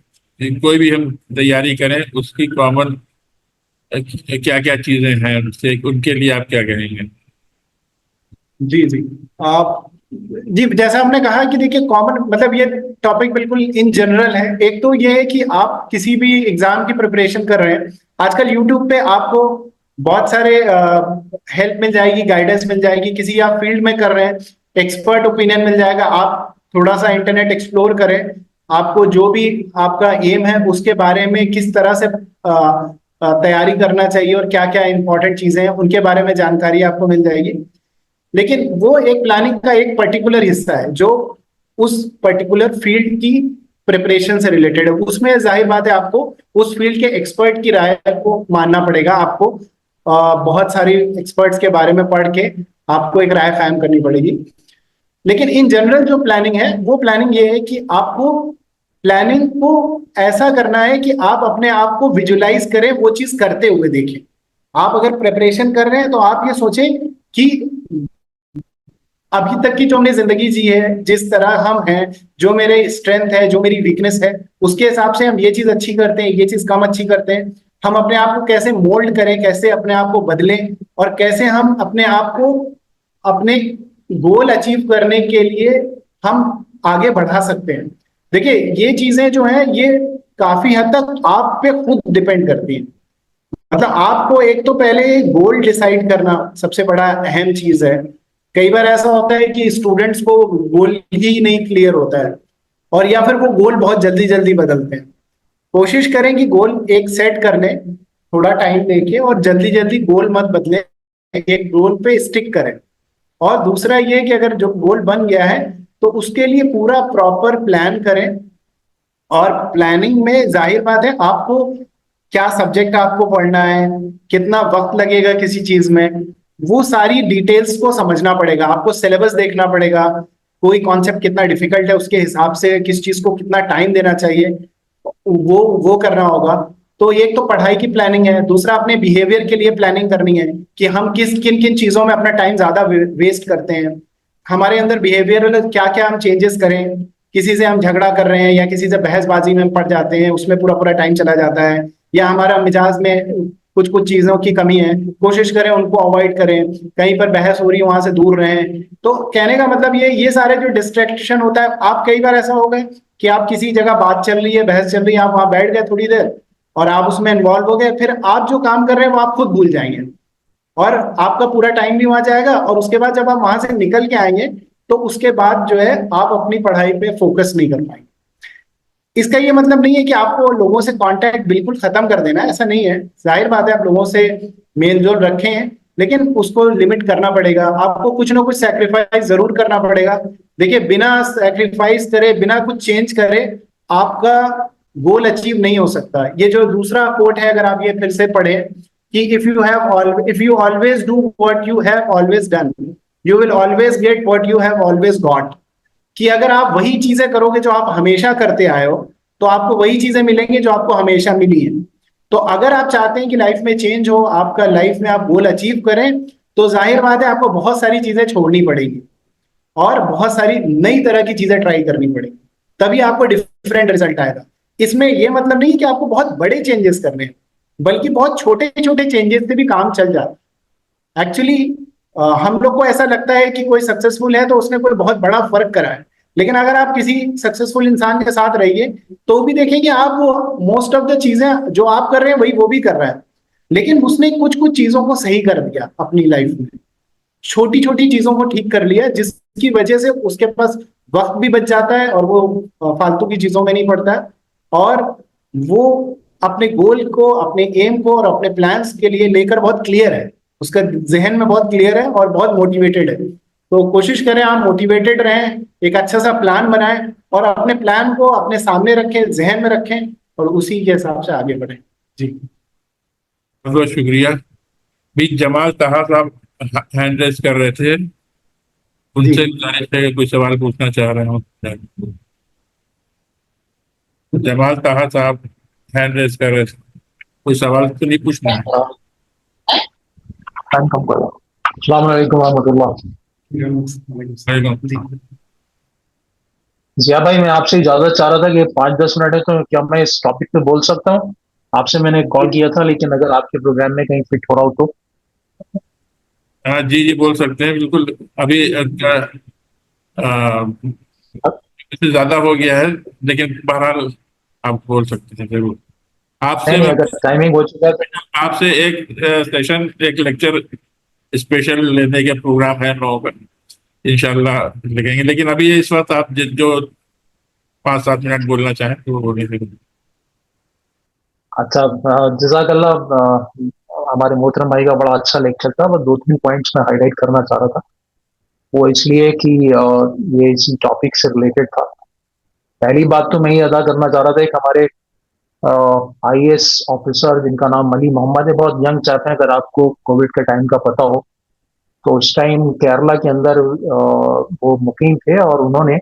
कि कोई भी हम तैयारी करें उसकी कॉमन क्या क्या चीजें हैं, उससे उनके लिए आप क्या कहेंगे? जी जी आप जी जैसा हमने कहा कि देखिए कॉमन मतलब ये टॉपिक बिल्कुल इन जनरल है। एक तो ये है कि आप किसी भी एग्जाम की प्रिपरेशन कर रहे हैं, आजकल यूट्यूब पे आपको बहुत सारे हेल्प मिल जाएगी, गाइडेंस मिल जाएगी। किसी आप फील्ड में कर रहे हैं, एक्सपर्ट ओपिनियन मिल जाएगा। आप थोड़ा सा इंटरनेट एक्सप्लोर करें, आपको जो भी आपका एम है उसके बारे में किस तरह से तैयारी करना चाहिए और क्या क्या इंपॉर्टेंट चीजें हैं उनके बारे में जानकारी आपको मिल जाएगी। लेकिन वो एक प्लानिंग का एक पर्टिकुलर हिस्सा है जो उस पर्टिकुलर फील्ड की प्रिपरेशन से रिलेटेड है। उसमें जाहिर बात है आपको उस फील्ड के एक्सपर्ट की राय को मानना पड़ेगा। आपको बहुत सारी एक्सपर्ट्स के बारे में पढ़ के आपको एक राय कायम करनी पड़ेगी। लेकिन इन जनरल जो प्लानिंग है वो प्लानिंग ये है कि आपको प्लानिंग को ऐसा करना है कि आप अपने आप को विजुलाइज करें, वो चीज करते हुए देखें। आप अगर प्रिपरेशन कर रहे हैं तो आप ये सोचें कि अभी तक की जो हमने जिंदगी जी है, जिस तरह हम हैं, जो मेरे स्ट्रेंथ है, जो मेरी वीकनेस है, उसके हिसाब से हम ये चीज अच्छी करते हैं, ये चीज कम अच्छी करते हैं। हम अपने आप को कैसे मोल्ड करें, कैसे अपने आप को बदलें, और कैसे हम अपने आप को अपने गोल अचीव करने के लिए हम आगे बढ़ा सकते हैं। देखिए, ये चीजें जो हैं, ये काफी हद तक आप पे खुद डिपेंड करती हैं। मतलब आपको एक तो पहले गोल डिसाइड करना सबसे बड़ा अहम चीज है। कई बार ऐसा होता है कि स्टूडेंट्स को गोल ही नहीं क्लियर होता है, और या फिर वो गोल बहुत जल्दी जल्दी बदलते हैं। कोशिश करें कि गोल एक सेट कर लें, थोड़ा टाइम लेके, और जल्दी जल्दी गोल मत बदलें, एक गोल पे स्टिक करें। और दूसरा ये कि अगर जो गोल बन गया है तो उसके लिए पूरा प्रॉपर प्लान करें। और प्लानिंग में जाहिर बात है, आपको क्या सब्जेक्ट आपको पढ़ना है, कितना वक्त लगेगा किसी चीज में, वो सारी डिटेल्स को समझना पड़ेगा। आपको सिलेबस देखना पड़ेगा, कोई कॉन्सेप्ट कितना डिफिकल्ट है उसके हिसाब से किस चीज को कितना टाइम देना चाहिए, वो करना होगा। तो एक तो पढ़ाई की प्लानिंग है, दूसरा अपने बिहेवियर के लिए प्लानिंग करनी है कि हम किन किन चीजों में अपना टाइम ज्यादा वेस्ट करते हैं। हमारे अंदर बिहेवियरल क्या क्या हम चेंजेस करें। किसी से हम झगड़ा कर रहे हैं या किसी से बहसबाजी में पड़ जाते हैं, उसमें पूरा पूरा टाइम चला जाता है, या हमारा मिजाज में कुछ कुछ चीजों की कमी है, कोशिश करें उनको अवॉइड करें। कहीं पर बहस हो रही है, वहां से दूर रहें। तो कहने का मतलब ये सारे जो डिस्ट्रैक्शन होता है, आप कई बार ऐसा हो गए कि आप किसी जगह बात चल रही है, बहस चल रही है, आप वहां बैठ गए थोड़ी देर और आप उसमें इन्वॉल्व हो गए, फिर आप जो काम कर रहे हैं वो आप खुद भूल जाएंगे, और आपका पूरा टाइम भी वहां जाएगा। और उसके बाद जब आप वहां से निकल के आएंगे, तो उसके बाद जो है आप अपनी पढ़ाई पे फोकस नहीं कर पाएंगे। इसका ये मतलब नहीं है कि आपको लोगों से कांटेक्ट बिल्कुल खत्म कर देना है, ऐसा नहीं है। जाहिर बात है, आप लोगों से मेल जोल रखें, लेकिन उसको लिमिट करना पड़ेगा। आपको कुछ ना कुछ सेक्रीफाइस जरूर करना पड़ेगा। देखिए, बिना सेक्रीफाइस करे, बिना कुछ चेंज करे, आपका गोल अचीव नहीं हो सकता। ये जो दूसरा कोट है, अगर आप ये फिर से पढ़ें कि if you always do what you have always done, you will always get what you have always got. कि अगर आप वही चीजें करोगे जो आप हमेशा करते आए हो, तो आपको वही चीजें मिलेंगी जो आपको हमेशा मिली है। तो अगर आप चाहते हैं कि लाइफ में चेंज हो, आपका लाइफ में आप गोल अचीव करें, तो जाहिर बात है आपको बहुत सारी चीजें छोड़नी पड़ेगी और बहुत सारी नई तरह की चीजें ट्राई करनी पड़ेगी, तभी आपको डिफरेंट रिजल्ट आएगा। इसमें यह मतलब नहीं कि आपको बहुत बड़े चेंजेस करने हैं, बल्कि बहुत छोटे छोटे चेंजेस से भी काम चल जाता है। एक्चुअली हम लोग को ऐसा लगता है कि कोई सक्सेसफुल है तो उसने कोई बहुत बड़ा फर्क करा है, लेकिन अगर आप किसी सक्सेसफुल इंसान के साथ रहिए तो भी देखेंगे आप, वो मोस्ट ऑफ द चीजें जो आप कर रहे हैं वही वो भी कर रहा है, लेकिन उसने कुछ कुछ चीजों को सही कर दिया अपनी लाइफ में, छोटी छोटी चीजों को ठीक कर लिया, जिसकी वजह से उसके पास वक्त भी बच जाता है और वो फालतू की चीजों में नहीं पड़ता है, और वो अपने गोल को, अपने एम को और अपने प्लान्स के लिए लेकर बहुत क्लियर है, उसका जहन में बहुत क्लियर है और बहुत मोटिवेटेड है। तो कोशिश करें आप मोटिवेटेड रहें, एक अच्छा सा प्लान बनाएं और अपने प्लान को अपने सामने रखें, जहन में रखें, और उसी के हिसाब से आगे बढ़ें। जी, बहुत बहुत शुक्रिया। भी जमाल ताहा साहब हैंड रेस कर रहे थे, उनसे गुजारिश है कि कोई सवाल पूछना चाह रहे हो। जमाल ताहा साहब हैंड रेस कर रहे थे, कोई सवाल तो नहीं पूछना है? टाइम कम करो। अस्सलाम वालेकुम रहमतुल्लाह। वालेकुम। जिया भाई, मैं आपसे इजाजत चाह रहा था कि 5-10 मिनट है तो क्या मैं इस टॉपिक पे बोल सकता हूँ? आपसे मैंने कॉल किया था, लेकिन अगर आपके प्रोग्राम में कहीं फिट हो रहा हो तो। हाँ जी जी, बोल सकते हैं बिल्कुल। अभी इससे ज्यादा हो गया है, लेकिन बहरहाल आप बोल सकते हैं जरूर। आपसे नहीं, अगर टाइमिंग हो चुका है तो आपसे एक सेशन, एक लेक्चर स्पेशल लेने के प्रोग्राम है 9 का, इंशाल्लाह लगेंगे। लेकिन अभी इस वक्त आप जो 5-7 मिनट बोलना चाहें तो वो बोलिए। अच्छा, जज़ाकल्लाह। हमारे मोहतरम भाई का बड़ा अच्छा लेक्चर था, बस 2-3 पॉइंट्स में हाईलाइट करना चाह रहा था। वो इसलिए कि ये इसी टॉपिक से रिलेटेड था। पहली बात तो मैं ये अदा करना चाह रहा था, एक हमारे आईएएस ऑफिसर जिनका नाम अली मोहम्मद है, बहुत यंग चैप है, अगर आपको कोविड के टाइम का पता हो तो उस टाइम केरला के अंदर वो मुकीम थे, और उन्होंने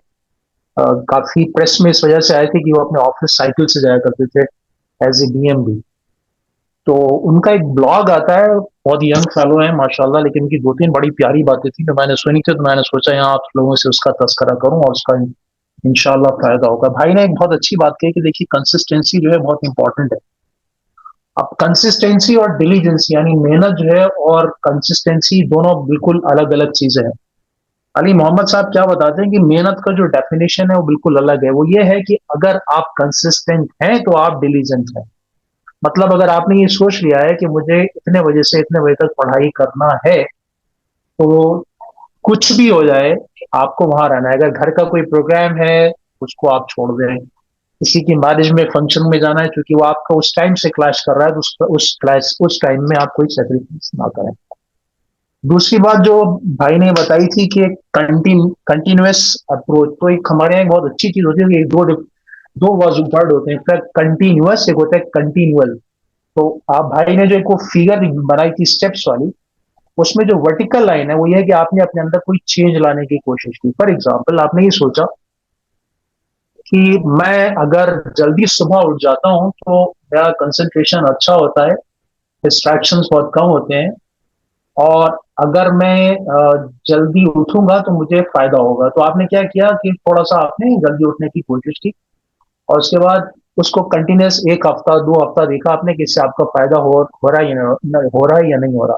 काफी प्रेस में इस वजह से आए थे कि वो अपने ऑफिस साइकिल से जाया करते थे एज ए बीएमबी। तो उनका एक ब्लॉग आता है, बहुत यंग फेलो है माशाल्लाह, लेकिन उनकी 2-3 बड़ी प्यारी बातें थी जो मैंने सुनी थी, तो मैंने सोचा यहाँ आप लोगों से उसका तज़किरा करूँ और उसका इंशाल्लाह फायदा होगा। भाई ने एक बहुत अच्छी बात कही कि देखिए कंसिस्टेंसी जो है बहुत इंपॉर्टेंट है। अब कंसिस्टेंसी और डिलीजेंस यानी मेहनत जो है और कंसिस्टेंसी दोनों बिल्कुल अलग अलग चीजें हैं। अली मोहम्मद साहब क्या बताते हैं कि मेहनत का जो डेफिनेशन है वो बिल्कुल अलग है। वो ये है कि अगर आप कंसिस्टेंट हैं तो आप डिलीजेंट हैं। मतलब अगर आपने ये सोच लिया है कि मुझे इतने बजे से इतने बजे तक पढ़ाई करना है, तो कुछ भी हो जाए आपको वहां रहना है। अगर घर का कोई प्रोग्राम है उसको आप छोड़ दें, किसी की मैरिज में फंक्शन में जाना है क्योंकि वो आपका उस टाइम से क्लैश कर रहा है, तो उस टाइम में आप कोई सेक्रीफाइस ना करें। दूसरी बात जो भाई ने बताई थी कि कंटिन्यूअस अप्रोच, तो एक हमारे यहाँ एक बहुत अच्छी चीज होती है कि दो वर्ड होते हैं, एक कंटिन्यूअस, एक होता है कंटिन्यूअल। तो आप भाई ने जो एक वो फिगर बनाई थी स्टेप्स वाली, उसमें जो वर्टिकल लाइन है वो ये है कि आपने अपने अंदर कोई चेंज लाने की कोशिश की। फॉर एग्जाम्पल आपने ये सोचा कि मैं अगर जल्दी सुबह उठ जाता हूं तो मेरा कंसंट्रेशन अच्छा होता है, डिस्ट्रैक्शंस बहुत कम होते हैं, और अगर मैं जल्दी उठूंगा तो मुझे फायदा होगा। तो आपने क्या किया कि थोड़ा सा आपने जल्दी उठने की कोशिश की, और उसके बाद उसको कंटिन्यूस 1 हफ्ता 2 हफ्ता देखा आपने कि इससे आपका फायदा हो रहा है या हो रहा है या नहीं हो रहा।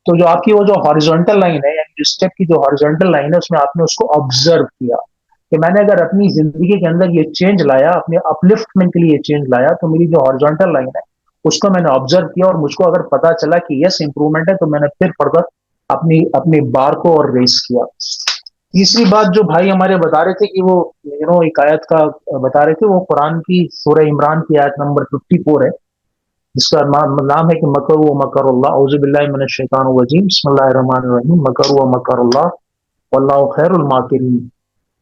तो जो आपकी वो जो हॉरिजॉन्टल लाइन है, यानी जो स्टेप की जो हॉरिजॉन्टल लाइन है, उसमें आपने उसको ऑब्जर्व किया कि मैंने अगर अपनी जिंदगी के अंदर ये चेंज लाया, अपने अपलिफ्टमेंट के लिए ये चेंज लाया, तो मेरी जो हॉरिजॉन्टल लाइन है उसको मैंने ऑब्जर्व किया और मुझको अगर पता चला कि यस इंप्रूवमेंट है, तो मैंने फिर फर्दर अपनी अपनी बार को और रेस किया। तीसरी बात जो भाई हमारे बता रहे थे कि वो एक आयत का बता रहे थे, वो कुरान की सूरह इमरान की आयत नंबर 54 है, जिसका नाम है कि मकरू व मकरुल्लाह औज़ु बिल्लाहि मिनश शैतानिर रजीम बिस्मिल्लाहिर रहमानिर रहीम मकरू व मकरुल्लाह वल्लाहु खैरुल माकिरीन।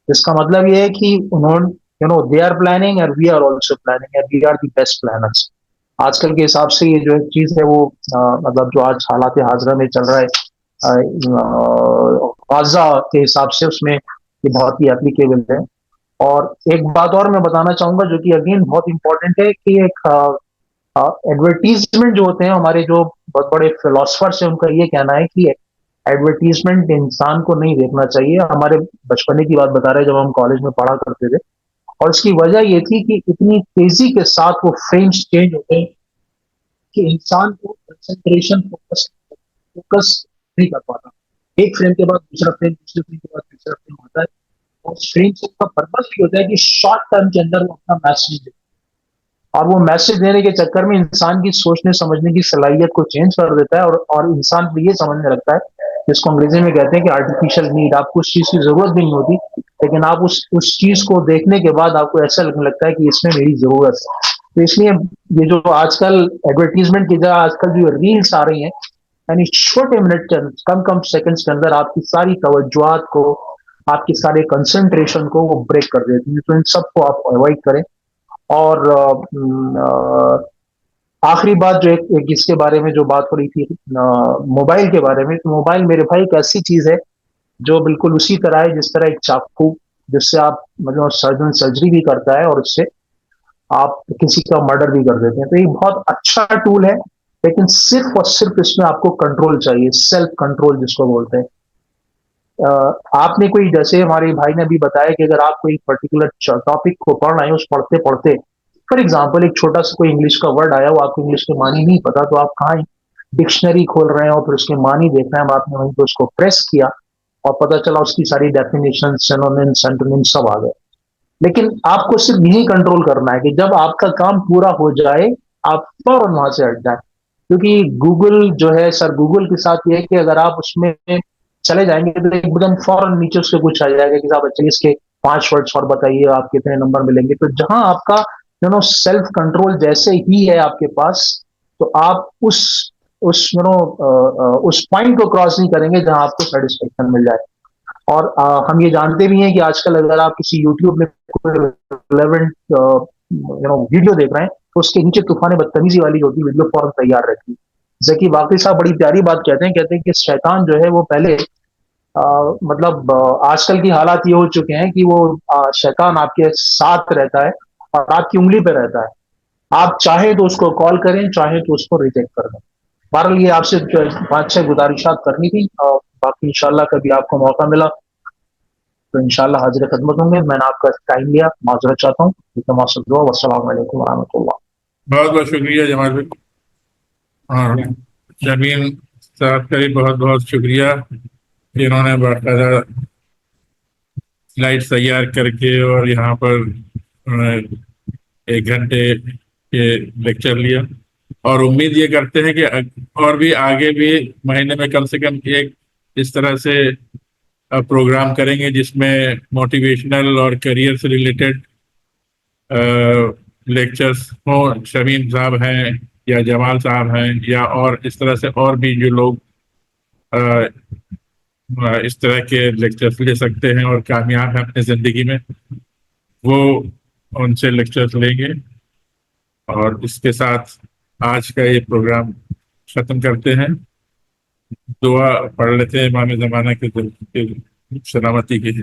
इसका मतलब ये है कि उन्होंने they are planning and we are also planning and we are the best planners. आजकल के हिसाब से ये जो एक चीज है वो मतलब जो आज हालात हाजरा में चल रहा है गाजा के हिसाब से, उसमें ये बहुत ही एप्लीकेबल है। और एक बात और मैं बताना चाहूंगा जो कि अगेन बहुत इंपॉर्टेंट है कि एक एडवर्टीजमेंट जो होते हैं, हमारे जो बहुत बड़े फिलोसफर्स हैं उनका ये कहना है कि एडवर्टीजमेंट इंसान को नहीं देखना चाहिए। हमारे बचपने की बात बता रहे हैं जब हम कॉलेज में पढ़ा करते थे, और इसकी वजह ये थी कि इतनी तेजी के साथ वो फ्रेम्स चेंज होते हैं कि इंसान को कंसंट्रेशन फोकस नहीं कर पाता। एक फ्रेम के बाद दूसरा फ्रेम, दूसरे फ्रेम के बाद तीसरा फ्रेम आता है, और फ्रेम से का पर्पस भी होता है कि शॉर्ट टर्म के अंदर वो अपना मैसेज दे, और वो मैसेज देने के चक्कर में इंसान की सोचने समझने की सलाहियत को चेंज कर देता है, और इंसान को ये समझने लगता है, जिसको अंग्रेजी में कहते हैं कि आर्टिफिशियल नीड। आपको उस चीज की जरूरत भी नहीं होती, लेकिन आप उस चीज को देखने के बाद आपको ऐसा लगने लगता है कि इसमें मेरी जरूरत है। तो इसलिए ये जो आजकल एडवर्टीजमेंट की जगह आजकल जो रील्स आ रही हैं, यानी छोटे मिनट के अंदर, कम कम सेकंड्स के अंदर आपकी सारी तवज्जुआत को, आपके सारे कंसंट्रेशन को वो ब्रेक कर देती है। तो इन सबको आप अवॉइड करें। और आखिरी बात जो एक इसके बारे में जो बात हो रही थी मोबाइल के बारे में, तो मोबाइल मेरे भाई एक ऐसी चीज है जो बिल्कुल उसी तरह है जिस तरह एक चाकू, जिससे आप मतलब सर्जन सर्जरी भी करता है और उससे आप किसी का मर्डर भी कर देते हैं। तो ये बहुत अच्छा टूल है, लेकिन सिर्फ और सिर्फ इसमें आपको कंट्रोल चाहिए, सेल्फ कंट्रोल जिसको बोलते हैं। आपने कोई, जैसे हमारे भाई ने अभी बताया कि अगर आप कोई पर्टिकुलर टॉपिक को पढ़ रहे हैं, उस पढ़ते पढ़ते फॉर एग्जाम्पल एक छोटा सा कोई इंग्लिश का वर्ड आया, वो आपको इंग्लिश के मानी नहीं पता, तो आप कहाँ डिक्शनरी खोल रहे हैं और फिर उसके मानी देख रहे हैं, आपने वहीं पर उसको प्रेस किया और पता चला उसकी सारी डेफिनेशन, सिनोनिम, सेंटोनिम सब आ गए। लेकिन आपको सिर्फ यही कंट्रोल करना है कि जब आपका काम पूरा हो जाए आप फौरन वहां से हट जाए, क्योंकि गूगल जो है सर, गूगल के साथ ये है कि अगर आप उसमें चले जाएंगे तो एकदम फौरन नीचे उसके कुछ आ जाएगा कि साहब अच्छा इसके 5 वर्ड्स और बताइए, आप कितने नंबर मिलेंगे। तो जहां आपका सेल्फ कंट्रोल जैसे ही है आपके पास, तो आप उस उस पॉइंट को क्रॉस नहीं करेंगे जहां आपको सेटिस्फेक्शन मिल जाए। और हम ये जानते भी हैं कि आजकल अगर आप किसी यूट्यूब में कोई रिलेवेंट वीडियो देख रहे हैं, तो उसके नीचे तूफान बदतमीजी वाली होती वीडियो फौरन तैयार रहती है। जैसे कि वाकई साहब बड़ी प्यारी बात कहते हैं कि शैतान जो है वो पहले मतलब आजकल की हालात ये हो चुके हैं कि वो शैतान आपके साथ रहता है और आपकी उंगली पे रहता है। आप चाहे तो उसको कॉल करें, चाहे तो उसको रिजेक्ट कर दें। बहरहाल ये आपसे 5-6 गुजारिशात करनी थी, और बाकी इंशाल्लाह कभी आपको मौका मिला तो इंशाल्लाह हाजिर खिदमत होंगे। मैंने आपका टाइम लिया, माजरत चाहता हूँ। वस्सलाम वालेकुम वरहमतुल्लाह। बहुत बहुत शुक्रिया जमाल भाई, और जमीन साहब का भी बहुत बहुत शुक्रिया कि इन्होंने बाकायदा स्लाइड तैयार करके और यहाँ पर उन्होंने 1 घंटे के लेक्चर लिया। और उम्मीद ये करते हैं कि और भी आगे भी महीने में कम से कम एक इस तरह से प्रोग्राम करेंगे जिसमें मोटिवेशनल और करियर से रिलेटेड लेक्चर्स हों। शमीम साहब हैं या जमाल साहब हैं या और इस तरह से और भी जो लोग इस तरह के लेक्चर्स ले सकते हैं और कामयाब हैं अपनी ज़िंदगी में, वो उनसे लेक्चर्स लेंगे। और इसके साथ आज का ये प्रोग्राम ख़त्म करते हैं। दुआ पढ़ लेते हैं इमाम ज़माना के सलामती के लिए।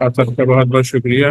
आप सबका बहुत बहुत शुक्रिया।